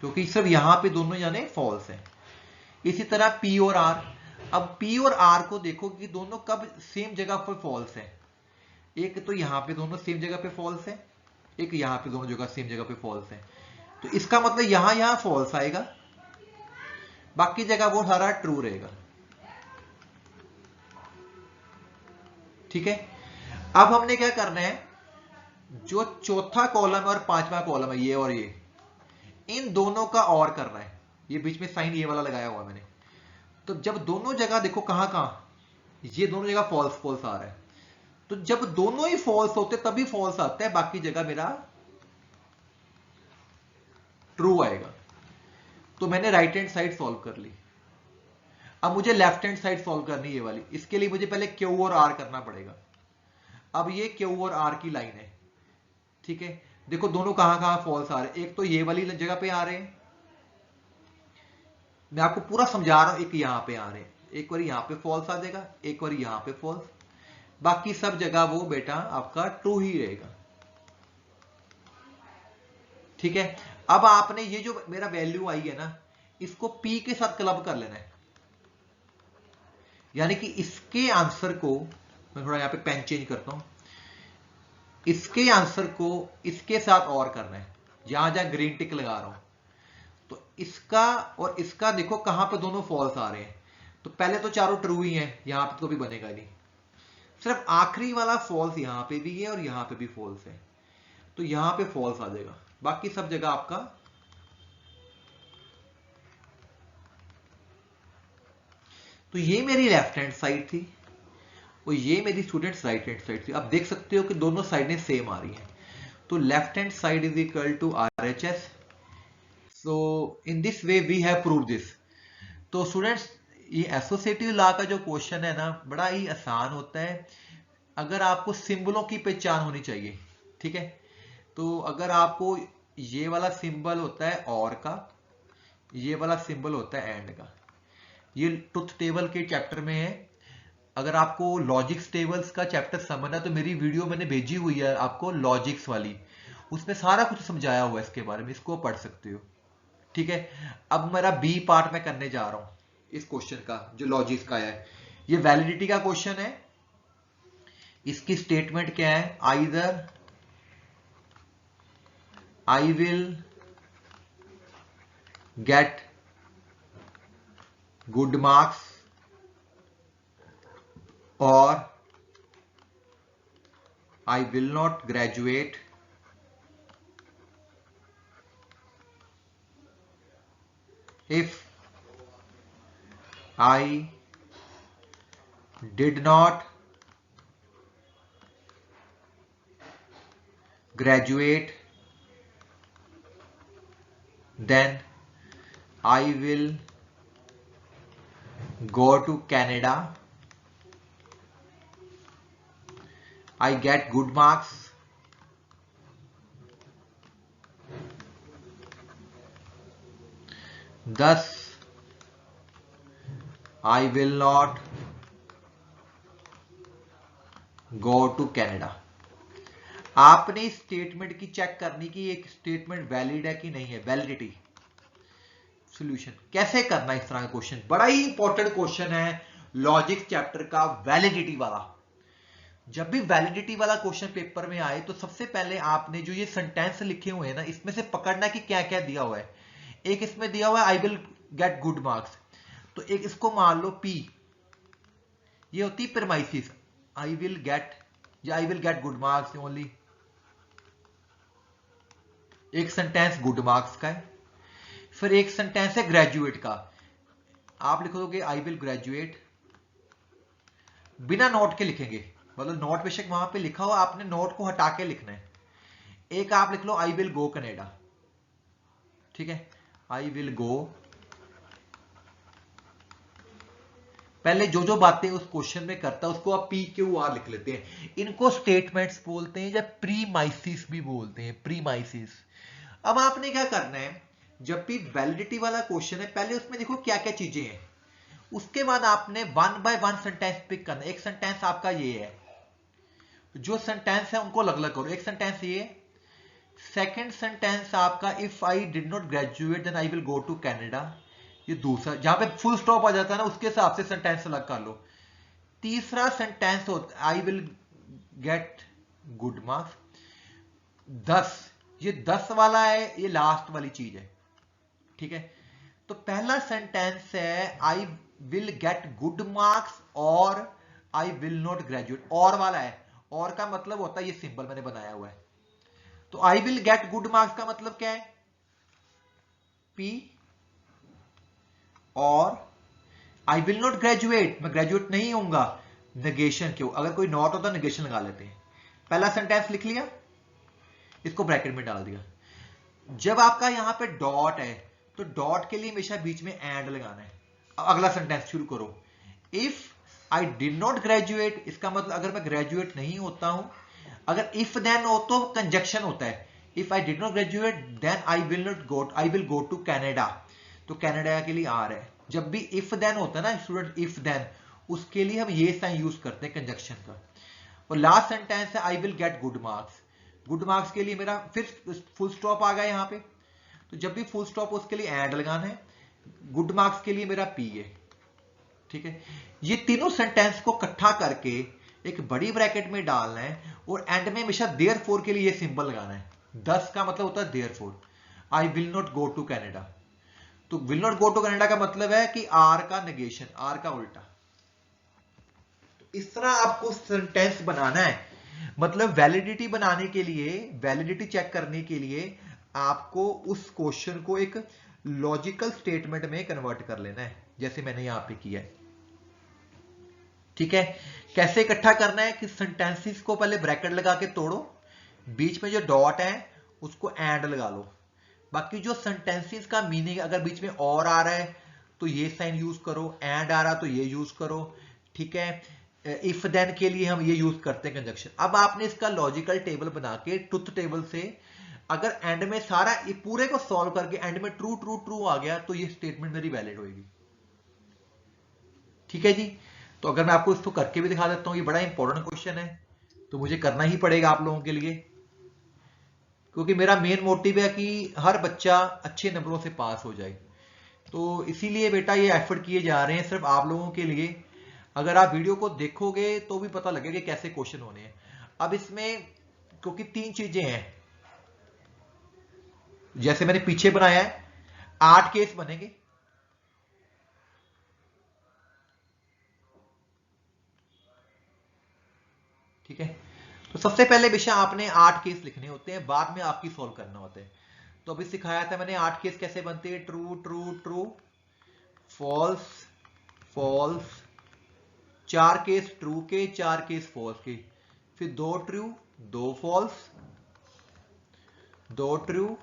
क्योंकि सिर्फ यहां पे दोनों यानी फॉल्स है। इसी तरह P और R, अब P और R को देखो कि दोनों कब सेम जगह पर फॉल्स है। एक तो यहां पे दोनों सेम जगह पे फॉल्स है, एक यहां पे दोनों जगह सेम जगह पे फॉल्स है। तो इसका मतलब यहां फॉल्स आएगा, बाकी जगह वो सारा ट्रू रहेगा। ठीक है, अब हमने क्या करना है, जो चौथा कॉलम है और पांचवा कॉलम है, ये और ये, इन दोनों का और करना है। ये बीच में साइन ये वाला लगाया हुआ मैंने। तो जब दोनों जगह देखो कहां कहां, ये दोनों जगह फॉल्स आ रहा है। तो जब दोनों ही फॉल्स होते तभी फॉल्स आता है, बाकी जगह मेरा ट्रू आएगा। तो मैंने राइट हैंड साइड सॉल्व कर ली। अब मुझे लेफ्ट हैंड साइड सॉल्व करनी है, ये वाली। इसके लिए मुझे पहले Q और R करना पड़ेगा। अब ये Q और R की लाइन है। ठीक है, देखो दोनों कहां कहां फॉल्स आ रहे हैं। एक तो ये वाली जगह पे आ रहे हैं, मैं आपको पूरा समझा रहा हूं, एक यहां पे आ रहे हैं, एक बार यहां पे फॉल्स आ जाएगा, एक बार यहां पे फॉल्स, बाकी सब जगह वो बेटा आपका ट्रू ही रहेगा। ठीक है, अब आपने ये जो मेरा वैल्यू आई है ना, इसको P के साथ क्लब कर लेना है। यानी कि इसके आंसर को, मैं थोड़ा यहां पे पेन चेंज करता हूं, इसके आंसर को इसके साथ और करना है, जहां जहां ग्रीन टिक लगा रहा हूं। तो इसका और इसका देखो कहां पे दोनों फॉल्स आ रहे हैं। तो पहले तो चारों ट्रू ही हैं, यहां पे तो भी बनेगा नहीं, सिर्फ आखिरी वाला फॉल्स यहां पे भी है और यहां पे भी फॉल्स है, तो यहां पे फॉल्स आ जाएगा, बाकी सब जगह आपका। तो ये मेरी लेफ्ट हैंड साइड थी और ये मेरी स्टूडेंट्स राइट हैंड साइड थी। आप देख सकते हो कि दोनों साइडें सेम आ रही हैं। तो left hand side is equal to RHS। So in this way we have prove this. तो स्टूडेंट्स ये एसोसिएटिव लॉ का जो क्वेश्चन है ना, बड़ा ही आसान होता है, अगर आपको सिंबलों की पहचान होनी चाहिए। ठीक है, तो अगर आपको ये वाला सिंबल होता है और का, ये वाला सिंबल होता है एंड का, ये ट्रुथ टेबल के चैप्टर में है, अगर आपको लॉजिक्स टेबल्स का चैप्टर समझना तो मेरी वीडियो मैंने भेजी हुई है आपको लॉजिक्स वाली, उसमें सारा कुछ समझाया हुआ है इसके बारे में, इसको पढ़ सकते हो। ठीक है, अब मेरा बी पार्ट में करने जा रहा हूं इस क्वेश्चन का जो लॉजिक्स का है। ये वैलिडिटी का क्वेश्चन है। इसकी स्टेटमेंट क्या है, either I will get good marks और I will not graduate if I did not graduate, then I will go to Canada. I get good marks. Thus, I will not go to Canada. आपने इस स्टेटमेंट की चेक करनी कि एक स्टेटमेंट वैलिड है कि नहीं है, वैलिडिटी। सॉल्यूशन कैसे करना इस तरह का क्वेश्चन, बड़ा ही इंपॉर्टेंट क्वेश्चन है लॉजिक चैप्टर का, वैलिडिटी वाला। जब भी वैलिडिटी वाला क्वेश्चन पेपर में आए तो सबसे पहले आपने जो ये सेंटेंस लिखे हुए हैं ना, इसमें से पकड़ना कि क्या क्या दिया हुआ है। एक इसमें दिया हुआ है I will get good marks, तो एक इसको मान लो पी, ये होती है प्रीमाइसिस, आई विल गेट या I will get good marks only. एक सेंटेंस गुड मार्क्स का है, फिर एक सेंटेंस है ग्रेजुएट का, आप लिखोगे आई विल ग्रेजुएट, बिना नोट के लिखेंगे, मतलब नोट बेशक वहां पे लिखा हो, आपने नोट को हटा के लिखना है। एक आप लिख लो आई विल गो कनाडा, ठीक है, आई विल गो, पहले जो जो बातें उस क्वेश्चन में करता है उसको आप पी क्यू आर लिख लेते हैं। इनको स्टेटमेंट्स बोलते हैं या प्रीमाइसिस भी बोलते हैं, प्रीमाइसिस। अब आपने क्या करना है, जब भी वैलिडिटी वाला क्वेश्चन है पहले उसमें देखो क्या क्या चीजें हैं, उसके बाद आपने one by one sentence pick करना। एक सेंटेंस आपका ये है, जो सेंटेंस है उनको अलग अलग करो। एक सेंटेंस ये, सेकंड सेंटेंस आपका if I did not graduate then I will go to Canada, ये दूसरा, जहां पे फुल स्टॉप आ जाता है ना उसके हिसाब से सेंटेंस अलग कर लो। तीसरा सेंटेंस होता है I will get good marks 10, ये 10 वाला है, ये लास्ट वाली चीज है, ठीक है। तो पहला सेंटेंस है I will get good marks और आई विल नॉट ग्रेजुएट, और वाला है, और का मतलब होता है ये सिंबल मैंने बनाया हुआ है। तो I will get good marks का मतलब क्या है, पी, और आई विल नॉट ग्रेजुएट, मैं ग्रेजुएट नहीं होऊंगा, नेगेशन क्यों, अगर कोई नॉट होता नेगेशन लगा लेते हैं। पहला सेंटेंस लिख लिया, इसको ब्रैकेट में डाल दिया। जब आपका यहां पे डॉट है तो डॉट के लिए हमेशा बीच में एंड लगाना है। अब अगला सेंटेंस शुरू करो, if I did not graduate, इसका मतलब अगर मैं ग्रेजुएट नहीं होता हूं, अगर इफ देन हो तो कंजक्शन होता है, if I did not graduate then I will go to Canada, तो कैनेडा के लिए आर है। जब भी इफ देन होता है ना स्टूडेंट, इफ देन, उसके लिए हम ये साइन यूज करते हैं कंजक्शन का। और लास्ट सेंटेंस है I will get good marks, good marks के लिए मेरा फिर फुल स्टॉप आ गया यहां पे, तो जब भी फुल स्टॉप उसके लिए एंड लगाना है, गुड मार्क्स के लिए मेरा पी है, ठीक है। ये तीनों सेंटेंस को इकट्ठा करके एक बड़ी ब्रैकेट में डालना है और एंड में हमेशा देयरफॉर के लिए ये सिंबल लगाना है। 10 का मतलब होता है therefore, I will not go to Canada, तो will not go to Canada का मतलब है कि आर का नेगेशन, आर का उल्टा। तो इस तरह आपको सेंटेंस बनाना है। मतलब वैलिडिटी बनाने के लिए, वैलिडिटी चेक करने के लिए आपको उस क्वेश्चन को एक लॉजिकल स्टेटमेंट में कन्वर्ट कर लेना है, जैसे मैंने यहां पे किया है, ठीक है। कैसे इकट्ठा करना है कि सेंटेंसेस को पहले ब्रैकेट लगा के तोड़ो, बीच में जो डॉट है उसको एंड लगा लो, बाकी जो सेंटेंसेस का मीनिंग अगर बीच में और आ रहा है तो ये साइन यूज करो, एंड आ रहा तो ये यूज करो, ठीक है। इफ देन के लिए हम ये यूज करते हैं कंजक्शन। अब आपने इसका लॉजिकल टेबल बना के ट्रुथ टेबल से अगर एंड में सारा पूरे को सॉल्व करके एंड में ट्रू ट्रू ट्रू आ गया तो ये स्टेटमेंट मेरी वैलिड होगी, ठीक है जी। तो अगर मैं आपको इसको करके भी दिखा देता हूँ, ये बड़ा इंपॉर्टेंट क्वेश्चन है, तो मुझे करना ही पड़ेगा आप लोगों के लिए, क्योंकि मेरा मेन मोटिव है कि हर बच्चा अच्छे नंबरों से पास हो जाए। तो इसीलिए बेटा ये एफर्ट किए जा रहे हैं सिर्फ आप लोगों के लिए। अगर आप वीडियो को देखोगे तो भी पता लगेगा कि कैसे क्वेश्चन होने हैं। अब इसमें क्योंकि 3 चीजें हैं, जैसे मैंने पीछे बनाया है 8 केस बनेंगे, ठीक है। तो सबसे पहले बेशा आपने 8 केस लिखने होते हैं, बाद में आपकी सॉल्व करना होता है। तो अभी सिखाया था मैंने 8 केस कैसे बनते हैं, true true true, false false, 4 case true के, 4 केस फॉल्स के, फिर 2 ट्रू 2 फॉल्स, 2 ट्रू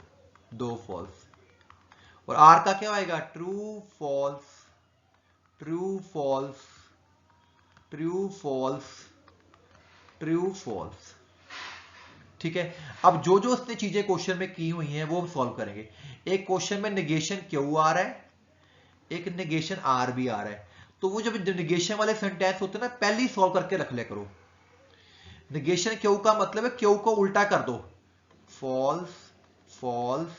2 फॉल्स, और आर का क्या आएगा, true false true false true false true false, ठीक है। अब जो जो उसने चीजें क्वेश्चन में की हुई हैं वो हम सॉल्व करेंगे। एक क्वेश्चन में नेगेशन क्यू आ रहा है, एक नेगेशन आर भी आ रहा है, तो वो जब नेगेशन वाले सेंटेंस होते हैं ना, पहले ही सॉल्व करके रख लिया करो। नेगेशन क्यू का मतलब है क्यू को उल्टा कर दो, फॉल्स फॉल्स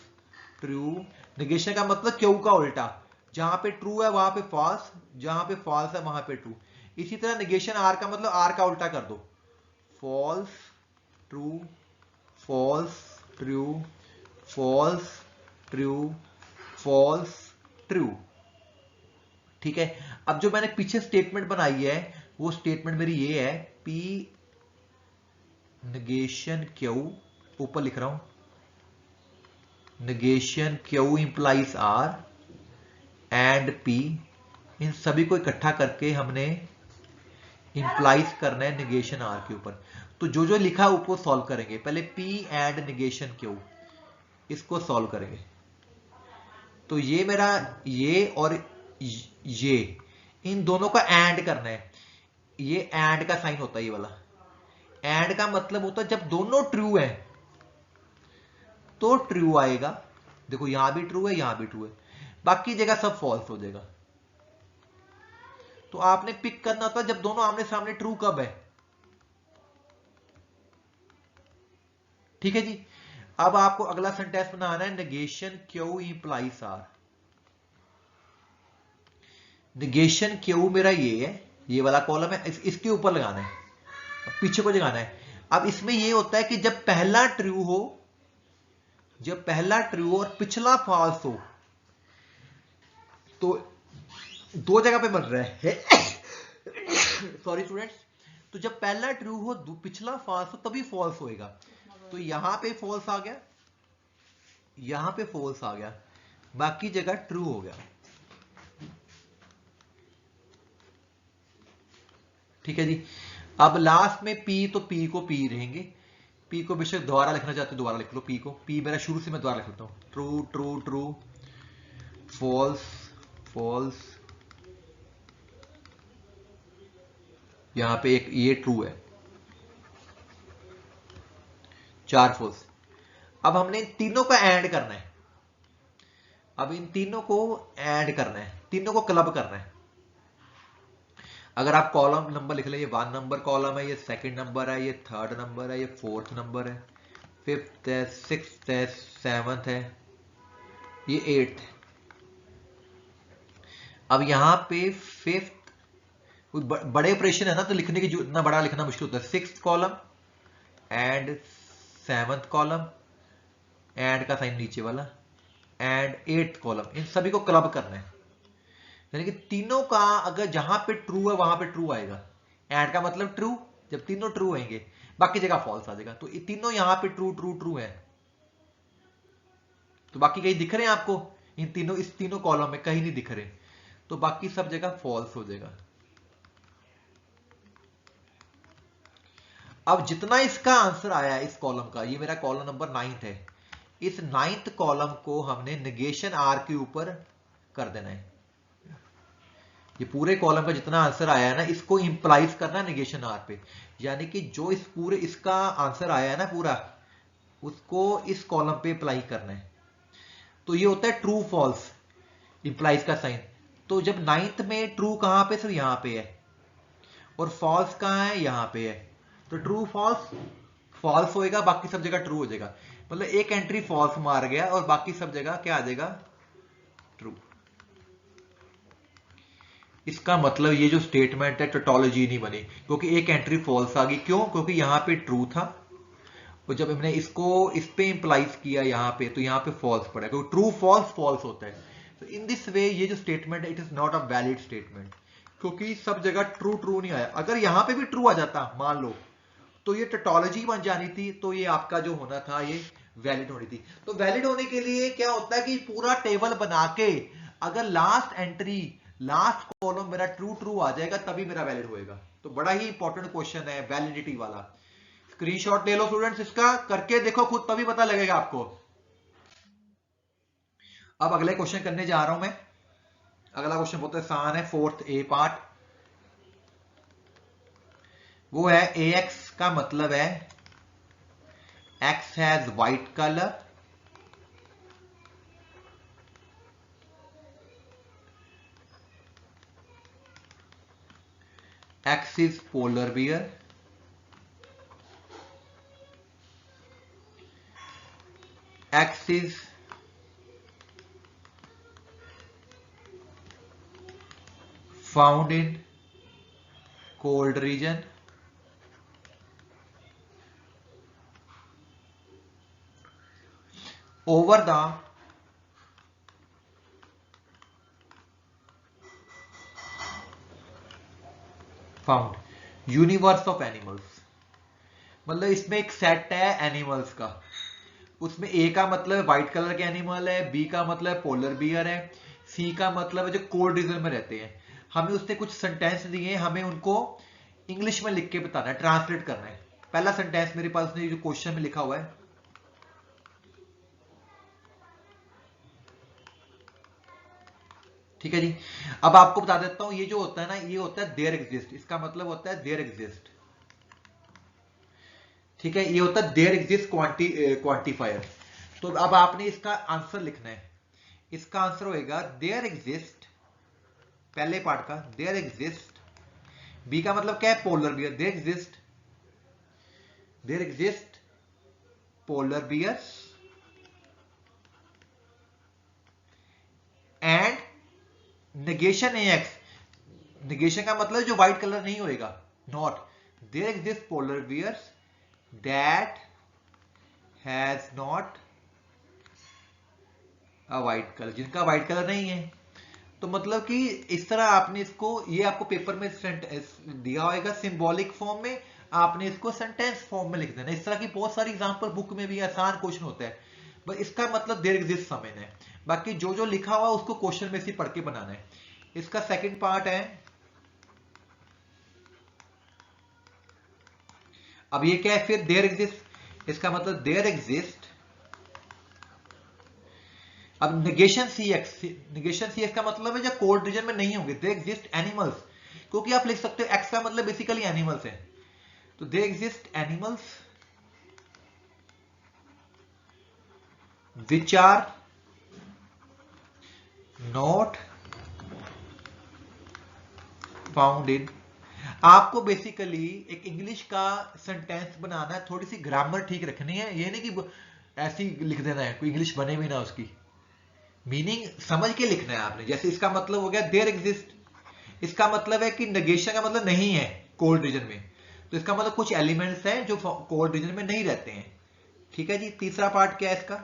ट्रू, नेगेशन का मतलब क्यू का उल्टा, जहां पे ट्रू है वहां पे फॉल्स, जहां पे फॉल्स है वहां पे ट्रू। इसी तरह नेगेशन आर का मतलब आर का उल्टा कर दो, false true false true false true false true, ठीक है। अब जो मैंने पीछे स्टेटमेंट बनाई है वो स्टेटमेंट मेरी ये है, पी नेगेशन क्यू, ऊपर लिख रहा हूं, negation Q implies R and P, इन सभी को इकट्ठा करके हमने इंप्लाइज करना है नेगेशन आर के ऊपर। तो जो जो लिखा है उसको सॉल्व करेंगे। पहले पी एंड नेगेशन क्यू, इसको सॉल्व करेंगे। तो ये मेरा, ये और ये, इन दोनों का एंड करना है। ये एंड का साइन होता है, ये वाला एंड का मतलब होता है जब दोनों ट्रू है तो ट्रू आएगा। देखो यहां भी ट्रू है, यहां भी ट्रू है, बाकी जगह सब फॉल्स हो जाएगा। तो आपने पिक करना होता है जब दोनों आमने सामने ट्रू कब है, ठीक है जी। अब आपको अगला सेंटेंस बनाना है, negation Q implies R. Negation Q मेरा ये है, ये वाला कॉलम है, इसके ऊपर लगाना है, पीछे को जगाना है। अब इसमें ये होता है कि जब पहला ट्रू हो, जब पहला ट्रू और पिछला फॉल्स हो, तो दो जगह पे बन रहा है सॉरी स्टूडेंट्स। तो जब पहला ट्रू हो पिछला फॉल्स हो तभी फॉल्स होएगा। तो यहां पे फॉल्स आ गया, यहां पे फॉल्स आ गया, बाकी जगह ट्रू हो गया, ठीक है जी। अब लास्ट में पी, तो पी को पी रहेंगे, पी को बेशक दोबारा लिखना चाहते हो दोबारा लिख लो, पी को पी मेरा शुरू से मैं दोबारा लिख लेता हूं, true true true false false, यहां पे एक ये ट्रू है, 4 फॉल्स। अब हमने इन तीनों का ऐड करना है, अब इन तीनों को ऐड करना है, तीनों को क्लब करना है। अगर आप कॉलम नंबर लिख ले, ये 1 नंबर कॉलम है, ये 2nd नंबर है, ये 3rd नंबर है, ये 4th नंबर है, 5th है, 6th है, 7th है, ये 8th है। अब यहां पे 5th बड़े ऑपरेशन है ना, तो लिखने की जो इतना बड़ा लिखना मुश्किल होता है। 6th column and 7th column, and का साइन नीचे वाला, एंड 8th कॉलम, इन सभी को क्लब करना है। यानी कि तीनों का अगर जहां पे ट्रू है वहां पे ट्रू आएगा, एंड का मतलब ट्रू, जब तीनों ट्रू होंगे बाकी जगह फॉल्स आ जाएगा। तो ये तीनों यहां पे ट्रू ट्रू ट्रू है, तो बाकी कहीं दिख रहे हैं आपको, इन तीनों, इस तीनों कॉलम में कहीं नहीं दिख रहे, तो बाकी सब जगह फॉल्स हो जाएगा। अब जितना इसका आंसर आया इस कॉलम का, ये मेरा कॉलम नंबर 9th है, इस 9th कॉलम को हमने नेगेशन आर के ऊपर कर देना है। ये पूरे कॉलम का जितना आंसर आया है ना, इसको इंप्लाइज करना है नेगेशन आर पे, यानी कि जो इस पूरे इसका आंसर आया है ना पूरा, उसको इस कॉलम पे अप्लाई करना है। तो ये होता है ट्रू फॉल्स इंप्लाइज का साइन। तो जब 9th में ट्रू कहां पे, सिर्फ यहां पे है, और फॉल्स कहाँ है, यहां पे है, तो ट्रू फॉल्स, फॉल्स होएगा, बाकी सब जगह ट्रू हो जाएगा। मतलब एक एंट्री फॉल्स मार गया और बाकी सब जगह क्या आ जाएगा, ट्रू। इसका मतलब ये जो स्टेटमेंट है टोटोलॉजी नहीं बनी, क्योंकि एक एंट्री फॉल्स आ गई। क्यों, क्योंकि यहां पे ट्रू था और जब हमने इसको इस पे इंप्लाइज किया यहां पे, तो यहां पे फॉल्स पड़ा, क्योंकि ट्रू फॉल्स फॉल्स होता है। तो इन दिस वे ये जो स्टेटमेंट है it is not a valid statement, क्योंकि सब जगह ट्रू ट्रू नहीं आया। अगर यहां पे भी ट्रू आ जाता मान लो, तो ये टोटोलॉजी बन जानी थी, तो ये आपका जो होना था ये वैलिड होनी थी। तो वैलिड होने के लिए क्या होता है कि पूरा टेबल बना के अगर लास्ट एंट्री लास्ट कॉलम मेरा ट्रू ट्रू आ जाएगा तभी मेरा वैलिड होएगा। तो बड़ा ही इंपॉर्टेंट क्वेश्चन है वैलिडिटी वाला। स्क्रीनशॉट ले लो स्टूडेंट्स, इसका करके देखो खुद, तभी पता लगेगा आपको। अब अगले क्वेश्चन करने जा रहा हूं मैं। अगला क्वेश्चन बहुत आसान है, फोर्थ ए पार्ट। वो है ए एक्स का मतलब है x has white colour, X is polar bear, X is found in cold region, over the found universe of animals. मतलब इसमें एक सेट है एनिमल्स का, उसमें ए का मतलब व्हाइट कलर के एनिमल है, बी का मतलब पोलर बियर है, सी का मतलब है जो कोल्ड रीजन में रहते हैं। हमें उसने कुछ सेंटेंस दिए हैं, हमें उनको इंग्लिश में लिख के बताना है, ट्रांसलेट करना है। पहला सेंटेंस मेरे पास जो क्वेश्चन में लिखा हुआ है, ठीक है जी। अब आपको बता देता हूं, ये जो होता है ना, ये होता है देयर एग्जिस्ट, इसका मतलब होता है देयर एग्जिस्ट, ठीक है। ये होता है देयर एग्जिस्ट क्वांटिफायर। तो अब आपने इसका आंसर लिखना है। इसका आंसर होएगा देयर एग्जिस्ट, पहले पार्ट का देयर एग्जिस्ट, बी का मतलब क्या है, polar bear, there exist polar bears and negation A X, negation का मतलब जो व्हाइट कलर नहीं होएगा, not there exist polar bears that has not a white colour, जिनका व्हाइट कलर नहीं है। तो मतलब कि इस तरह आपने इसको, ये आपको पेपर में दिया होगा सिंबॉलिक फॉर्म में, आपने इसको सेंटेंस फॉर्म में लिख देना। इस तरह की बहुत सारी एग्जांपल बुक में भी आसान क्वेश्चन होता है, बस इसका मतलब देयर एग्जिस्ट समझना है। बाकी जो जो लिखा हुआ उसको क्वेश्चन में से पढ़ के बनाना है। इसका सेकंड पार्ट है, अब ये क्या है फिर, देयर एग्जिस्ट, इसका मतलब देयर एग्जिस्ट, अब नेगेशन सी एक्स, नेगेशन सी एक्स का मतलब है जब कोल्ड रीजन में नहीं होंगे, देयर एग्जिस्ट एनिमल्स, क्योंकि आप लिख सकते हो एक्स का मतलब बेसिकली एनिमल्स है, तो there exist animals which are not found in. आपको बेसिकली एक इंग्लिश का सेंटेंस बनाना है, थोड़ी सी ग्रामर ठीक रखनी है, ये नहीं कि ऐसी लिख देना है कोई इंग्लिश बने भी ना, उसकी मीनिंग समझ के लिखना है आपने। जैसे इसका मतलब हो गया देयर एग्जिस्ट, इसका मतलब है कि नेगेशन का मतलब नहीं है कोल्ड रीजन में, तो इसका मतलब कुछ एलिमेंट्स हैं जो कोल्ड रीजन में नहीं रहते हैं, ठीक है जी। तीसरा पार्ट क्या है इसका,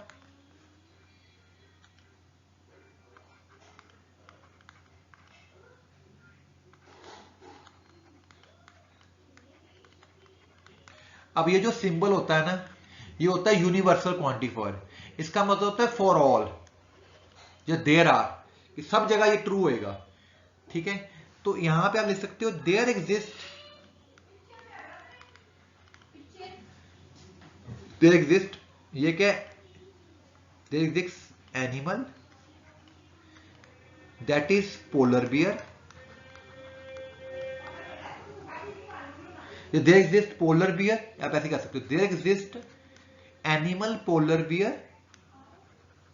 अब ये जो सिंबल होता है ना, ये होता है यूनिवर्सल क्वांटिफायर, इसका मतलब होता है फॉर ऑल, जो देयर आर, कि सब जगह ये ट्रू होएगा, ठीक है। तो यहां पे आप लिख सकते हो देयर एग्जिस्ट, देयर एग्जिस्ट, ये क्या, there exist animal that is polar bear, there exist polar bear, आप ऐसे कह सकते हो there exist animal polar bear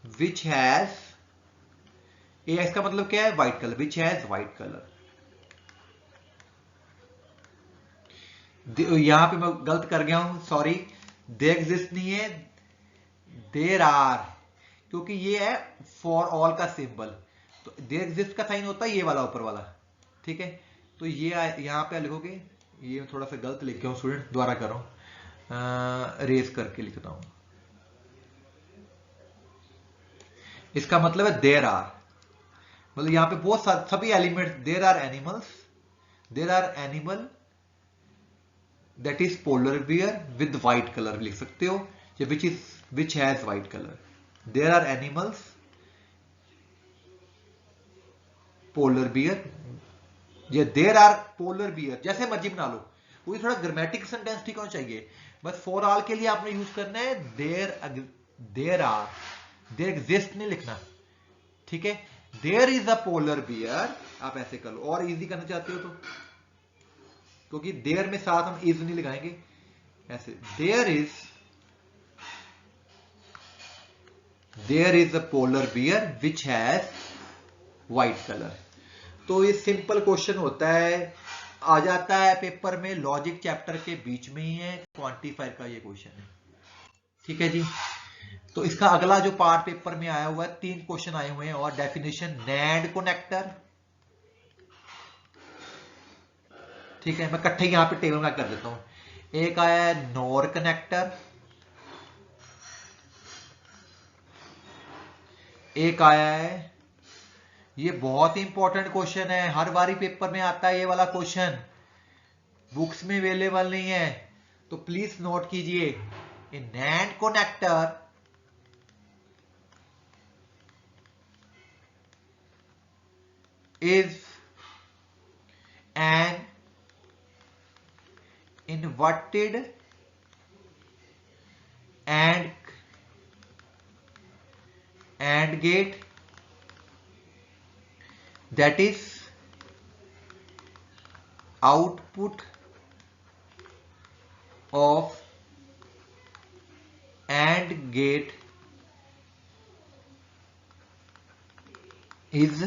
which has, ये इसका मतलब क्या है, white colour, which has white colour, यहां पे मैं गलत कर गया हूं, सॉरी, दे एग्जिस्ट नहीं है, देर आर, क्योंकि ये है फॉर ऑल का सिंबल। तो दे एग्जिस्ट का साइन होता है ये वाला ऊपर वाला, ठीक है। तो ये यहां पे लिखोगे, ये थोड़ा सा गलत लिख गया हूं स्टूडेंट, दोबारा कर रहा हूं, रेस करके लिखता हूं। इसका मतलब है देर आर, मतलब यहां पे बहुत सभी element, there are animals, there are animal that is polar bear with white colour लिख सकते हो, which has white colour. There are animals polar bear, ये देर आर पोलर बियर, जैसे मर्जी बना लो, वो थोड़ा ग्रामेटिक सेंटेंस ठीक होना चाहिए। बस फॉर ऑल के लिए आपने यूज करना है देर आर, देर एग्जिस्ट नहीं लिखना, ठीक है। There is a polar bear, आप ऐसे कर लो, और इजी करना चाहते हो तो, क्योंकि देर में साथ हम इज नहीं लगाएंगे, ऐसे there is a polar bear which has white colour. तो ये सिंपल क्वेश्चन होता है, आ जाता है पेपर में, लॉजिक चैप्टर के बीच में ही है, क्वांटिफायर का ये क्वेश्चन है, ठीक है जी। तो इसका अगला जो पार्ट पेपर में आया हुआ है, 3 क्वेश्चन आए हुए हैं, और डेफिनेशन नैंड कनेक्टर, ठीक है। मैं इकट्ठे यहां पे टेबल में कर देता हूं। एक आया है नोर कनेक्टर, एक आया है, ये बहुत ही इंपॉर्टेंट क्वेश्चन है, हर बारी पेपर में आता है ये वाला क्वेश्चन, बुक्स में अवेलेबल नहीं है, तो प्लीज नोट कीजिए। A NAND connector is an inverted and gate that is output of AND gate is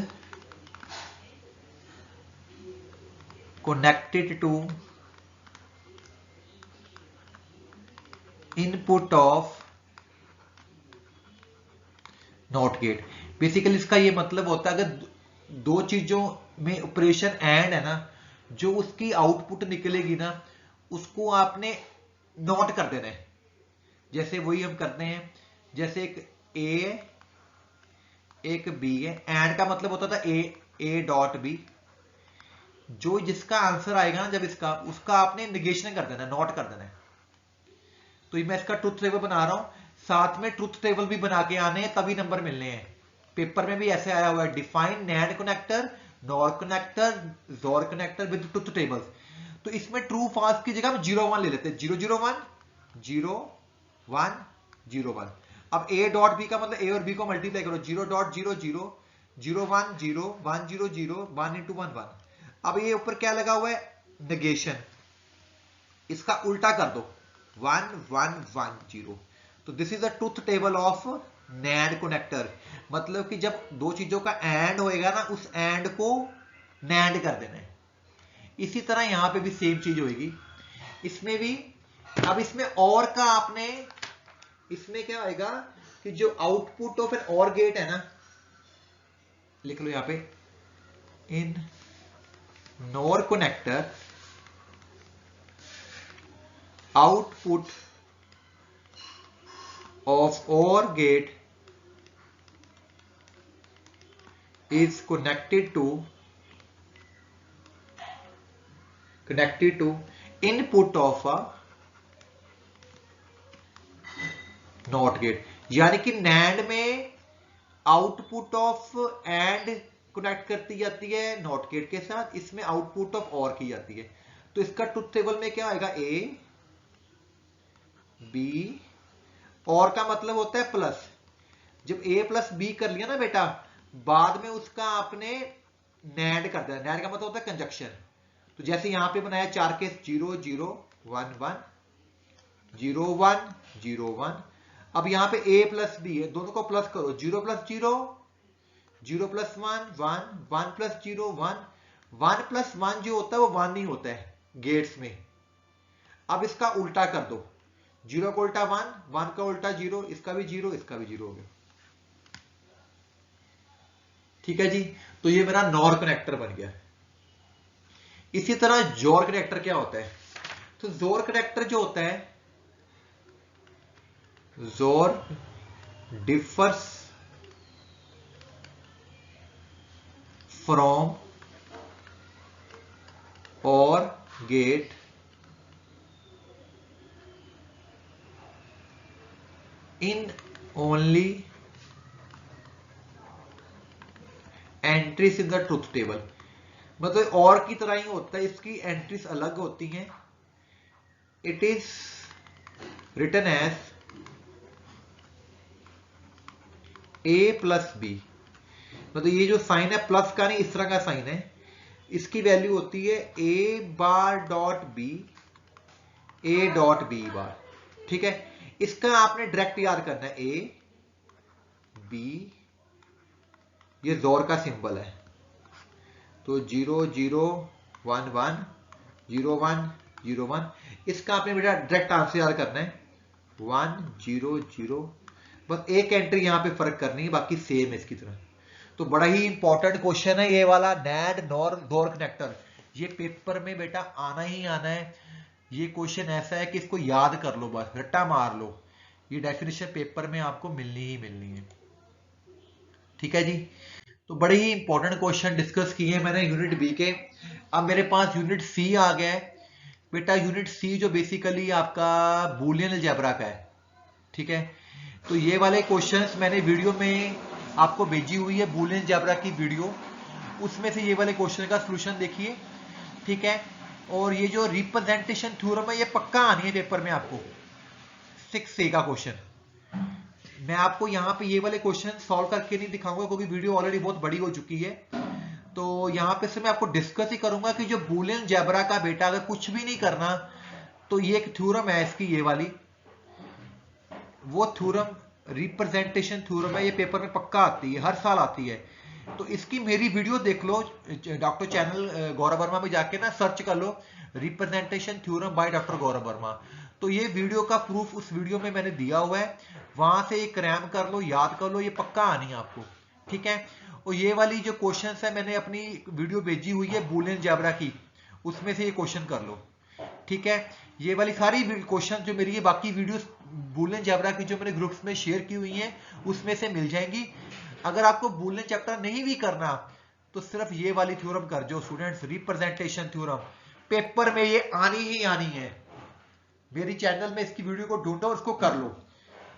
connected to input of not gate. Basically इसका ये मतलब होता है, अगर दो चीजों में ऑपरेशन एंड है ना, जो उसकी आउटपुट निकलेगी ना, उसको आपने नोट कर देना है। जैसे वही हम करते हैं, जैसे एक ए एक बी है, एंड का मतलब होता था ए डॉट बी, जो जिसका आंसर आएगा ना जब इसका, उसका आपने निगेशन कर देना है, नोट कर देना है। तो मैं इसका ट्रुथ टेबल बना रहा हूं, साथ में ट्रुथ टेबल भी बना के आने हैं, तभी नंबर मिलने हैं। पेपर में भी ऐसे आया हुआ है, define NAND connector, nor connector, जोर कनेक्टर विद ट्रुथ टेबल्स। तो इसमें ट्रू फॉल्स की जगह हम 0 1 ले लेते हैं, 0 0 1 0 1 0 1। अब ए डॉट बी का मतलब ए और बी को मल्टीप्लाई करो, 0.0 0 0 1 0 1 0 0 1 into 1 1। अब ये ऊपर क्या लगा हुआ है, नेगेशन, इसका उल्टा कर दो, 1 1 1 0। तो this is a truth table of NAND connector, मतलब कि जब दो चीजों का एंड होएगा ना, उस एंड को नैंड कर देना है। इसी तरह यहां पे भी सेम चीज होगी, इसमें भी। अब इसमें और का आपने, इसमें क्या होएगा कि जो output of an OR gate है ना, लिख लो यहां पे, in NOR connector output of OR gate is connected to input of a NOT gate। यानी कि NAND में आउटपुट ऑफ एंड कनेक्ट करती जाती है नॉट गेट के साथ, इसमें आउटपुट ऑफ और की जाती है। तो इसका ट्रुथ टेबल में क्या आएगा, ए बी, और का मतलब होता है प्लस। जब ए प्लस बी कर लिया ना बेटा, बाद में उसका आपने नैंड कर देना, नैंड का मतलब होता है कंजक्शन। तो जैसे यहां पे बनाया 4 केस, 0 0 1 1 0 1 0 1। अब यहां पे ए प्लस बी है, दोनों को प्लस करो, 0 प्लस 0 0 प्लस 1 1 1 प्लस 0 1 1 प्लस 1 जो होता है वो 1 नहीं होता है गेट्स में, अब इसका उल्टा कर दो, 0 का उल्टा 1, 1 का उल्टा 0, इसका भी 0, इसका भी 0 हो गया। ठीक है जी, तो ये मेरा नॉर कनेक्टर बन गया। इसी तरह जोर कनेक्टर क्या होता है? तो जोर कनेक्टर जो होता है, जोर डिफर्स फ्रॉम और get in only entries in the truth table. मतलब और की तरह ही होता है, इसकी एंट्रीज अलग होती हैं। It is written as A plus B. मतलब ये जो साइन है प्लस का नहीं, इस तरह का साइन है, इसकी वैल्यू होती है A bar dot B, A dot B bar. ठीक है, इसका आपने डायरेक्ट याद करना है, ए बी, ये जोर का सिंबल है, तो 0 0 1 1 0 1 0 1, इसका आपने बेटा डायरेक्ट आंसर याद करना है 1 0 0। बस एक एंट्री यहां पे फर्क करनी है, बाकी सेम है इसकी तरह। तो बड़ा ही इंपॉर्टेंट क्वेश्चन है ये वाला, नैंड नॉर जोर कनेक्टर। ये पेपर में बेटा आना ही आना है। ये क्वेश्चन ऐसा है कि इसको याद कर लो, बस रट्टा मार लो, ये डेफिनेशन पेपर में आपको मिलनी ही मिलनी है। ठीक है जी, तो बड़े ही इंपॉर्टेंट क्वेश्चन डिस्कस किए मैंने यूनिट बी के। अब मेरे पास यूनिट सी आ गया है बेटा। यूनिट सी जो बेसिकली आपका बूलियन अलजेब्रा का है। ठीक है, तो ये वाले क्वेश्चंस मैंने वीडियो में आपको भेजी हुई है, बूलियन अलजेब्रा की वीडियो, उसमें से ये वाले क्वेश्चन का सॉल्यूशन देखिए। ठीक है, और ये जो रिप्रेजेंटेशन थ्योरम है ये पक्का आनी है पेपर में आपको, 6A का क्वेश्चन। मैं आपको यहाँ पे ये वाले क्वेश्चन सॉल्व करके नहीं दिखाऊंगा क्योंकि वीडियो ऑलरेडी बहुत बड़ी हो चुकी है। तो यहाँ पे से मैं आपको डिस्कस ही करूंगा कि जो बूलियन अलजेब्रा का बेटा अगर कुछ भी नहीं करना, तो ये एक थ्योरम है इसकी, ये वाली वो थ्योरम रिप्रेजेंटेशन थ्योरम है, ये पेपर में पक्का आती है, हर साल आती है। तो इसकी मेरी वीडियो देख लो, डॉक्टर चैनल गौरव वर्मा में जाके ना सर्च कर लो representation theorem by doctor Gaurav Verma. तो ये वीडियो का प्रूफ उस वीडियो में मैंने दिया हुआ है, वहां से एक क्रैम कर लो, याद कर लो, ये पक्का आनी है आपको। ठीक है, और ये वाली जो क्वेश्चन है मैंने अपनी वीडियो भेजी हुई है बूलियन अलजेब्रा की, उसमें से ये क्वेश्चन कर लो। ठीक है, ये वाली सारी क्वेश्चन जो मेरी ये बाकी वीडियोस बूलियन अलजेब्रा की जो मैंने ग्रुप्स में शेयर की हुई हैं उसमें से मिल जाएंगी। अगर आपको बूलियन चैप्टर नहीं भी करना तो सिर्फ ये वाली थ्योरम कर जो स्टूडेंट्स, रिप्रेजेंटेशन थ्योरम, पेपर में ये आनी ही आनी है। मेरी चैनल में इसकी वीडियो को ढूंढो और उसको कर लो।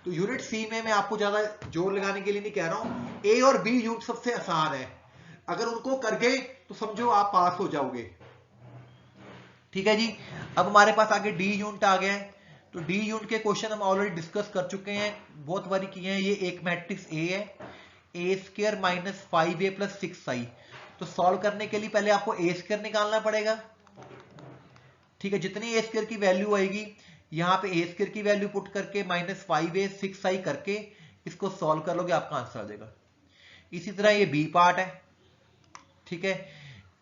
तो यूनिट सी में मैं आपको ज्यादा जोर लगाने के लिए नहीं कह रहा हूं, ए और बी यूनिट सबसे आसान है, अगर उनको कर गए तो समझो आप पास हो जाओगे। ठीक है जी, अब हमारे पास आगे डी यूनिट आ गया है। तो डी यूनिट के क्वेश्चन हम ऑलरेडी डिस्कस कर चुके हैं, बहुत बारी किए हैं। ये एक मैट्रिक्स ए है, ए square minus 5a plus 6i। तो सॉल्व करने के लिए पहले आपको ए स्क्वायर निकालना पड़ेगा। ठीक है, जितनी ए स्क्वायर की वैल्यू आएगी यहाँ पे ए स्क्वायर की वैल्यू पुट करके माइनस 5a 6i करके इसको सॉल्व कर लोगे, आपका आंसर आ जाएगा। इसी तरह ये बी पार्ट है। ठीक है,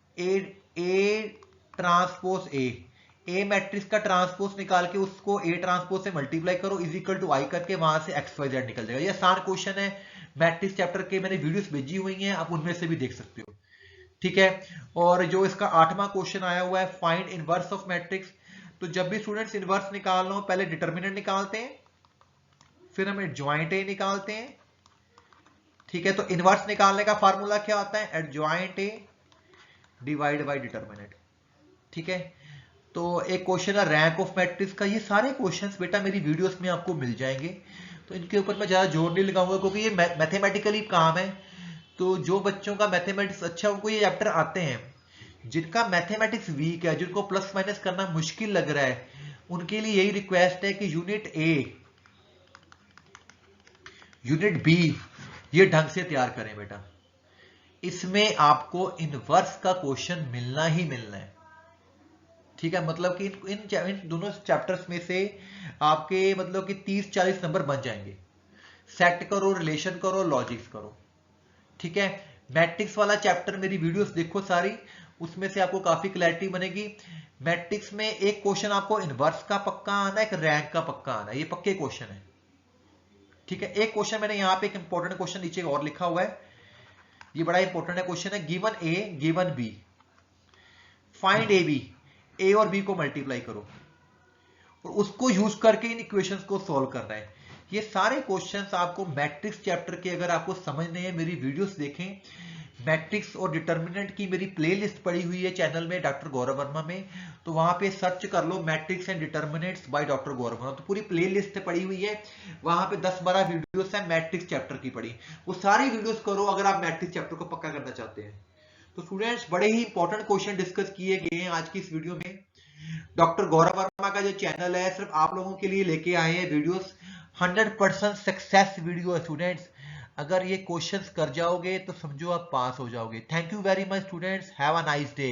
ए ट्रांसपोज ए मैट्रिक्स का ट्रांसपोज निकाल के उसको ए ट्रांसपोज से मल्टीप्लाई करो, इज इक्वल टू आई करके वहां से एक्स वाई जेड निकल जाएगा। ये आसान क्वेश्चन है, मैट्रिक्स चैप्टर के मैंने वीडियोस भेजी हुई हैं, आप उनमें से भी देख सकते हो। ठीक है, और जो इसका 8वां क्वेश्चन आया हुआ है फाइंड इनवर्स ऑफ मैट्रिक्स। तो जब भी स्टूडेंट्स इनवर्स निकालना हो पहले डिटर्मिनेंट निकालते हैं, फिर हम एडजॉइंट ए निकालते हैं। ठीक है, तो इनवर्स निकालने का फार्मूला क्या होता है? Adjoint A divide by determinant. ठीक है, तो एक क्वेश्चन है रैंक ऑफ मैट्रिक्स का। ये सारे क्वेश्चंस बेटा मेरी वीडियोस में आपको मिल जाएंगे, तो इनके ऊपर मैं ज्यादा जोर नहीं लगाऊंगा क्योंकि ये मैथमेटिकली काम है। तो जो बच्चों का मैथमेटिक्स अच्छा उनको ये चैप्टर आते हैं, जिनका मैथमेटिक्स वीक है, जिनको प्लस माइनस करना मुश्किल लग रहा है, उनके लिए यही रिक्वेस्ट है कि यूनिट ए यूनिट बी ये ढंग से तैयार करें बेटा। इसमें आपको इनवर्स का क्वेश्चन मिलना ही मिलना है। ठीक है, मतलब कि इन दोनों चैप्टर्स में से आपके मतलब कि 30-40 नंबर बन जाएंगे। सेट करो, रिलेशन करो, लॉजिक्स करो। ठीक है, मैट्रिक्स वाला चैप्टर मेरी वीडियोस देखो सारी, उसमें से आपको काफी क्लैरिटी बनेगी। मैट्रिक्स में एक क्वेश्चन आपको इनवर्स का पक्का आना है, एक रैंक का पक्का आना है, ये पक्के क्वेश्चन है। ठीक है, एक क्वेश्चन मैंने यहाँ पे एक इंपॉर्टेंट क्वेश्चन नीचे और लिखा हुआ है, ये बड़ा इंपॉर्टेंट है क्वेश्चन है, given A given B find A B, A और बी को मल्टीप्लाई करो और उसको यूज करके इन इक्वेशंस को सॉल्व करना है। ये सारे क्वेश्चंस आपको मैट्रिक्स चैप्टर के अगर आपको समझने हैं, मेरी वीडियोस देखें। मैट्रिक्स और डिटर्मिनेंट की मेरी प्लेलिस्ट पड़ी हुई है चैनल में डॉक्टर गौरव वर्मा में, तो वहां पे सर्च कर लो matrix and determinants by doctor Gaurav Verma, तो पूरी प्लेलिस्ट पड़ी हुई है। वहां पे 10-12 वीडियोस है मैट्रिक्स चैप्टर की पड़ी, वो सारी वीडियोस करो अगर आप मैट्रिक्स चैप्टर को पक्का करना चाहते हैं। तो स्टूडेंट्स, बड़े ही इंपॉर्टेंट क्वेश्चन डिस्कस किए गए हैं आज की इस वीडियो में। डॉक्टर गौरव वर्मा का जो चैनल है सिर्फ आप लोगों के लिए लेके आए हैं वीडियोस, 100% सक्सेस वीडियो है स्टूडेंट्स। अगर ये क्वेश्चंस कर जाओगे तो समझो आप पास हो जाओगे। Thank you very much students, have a nice day.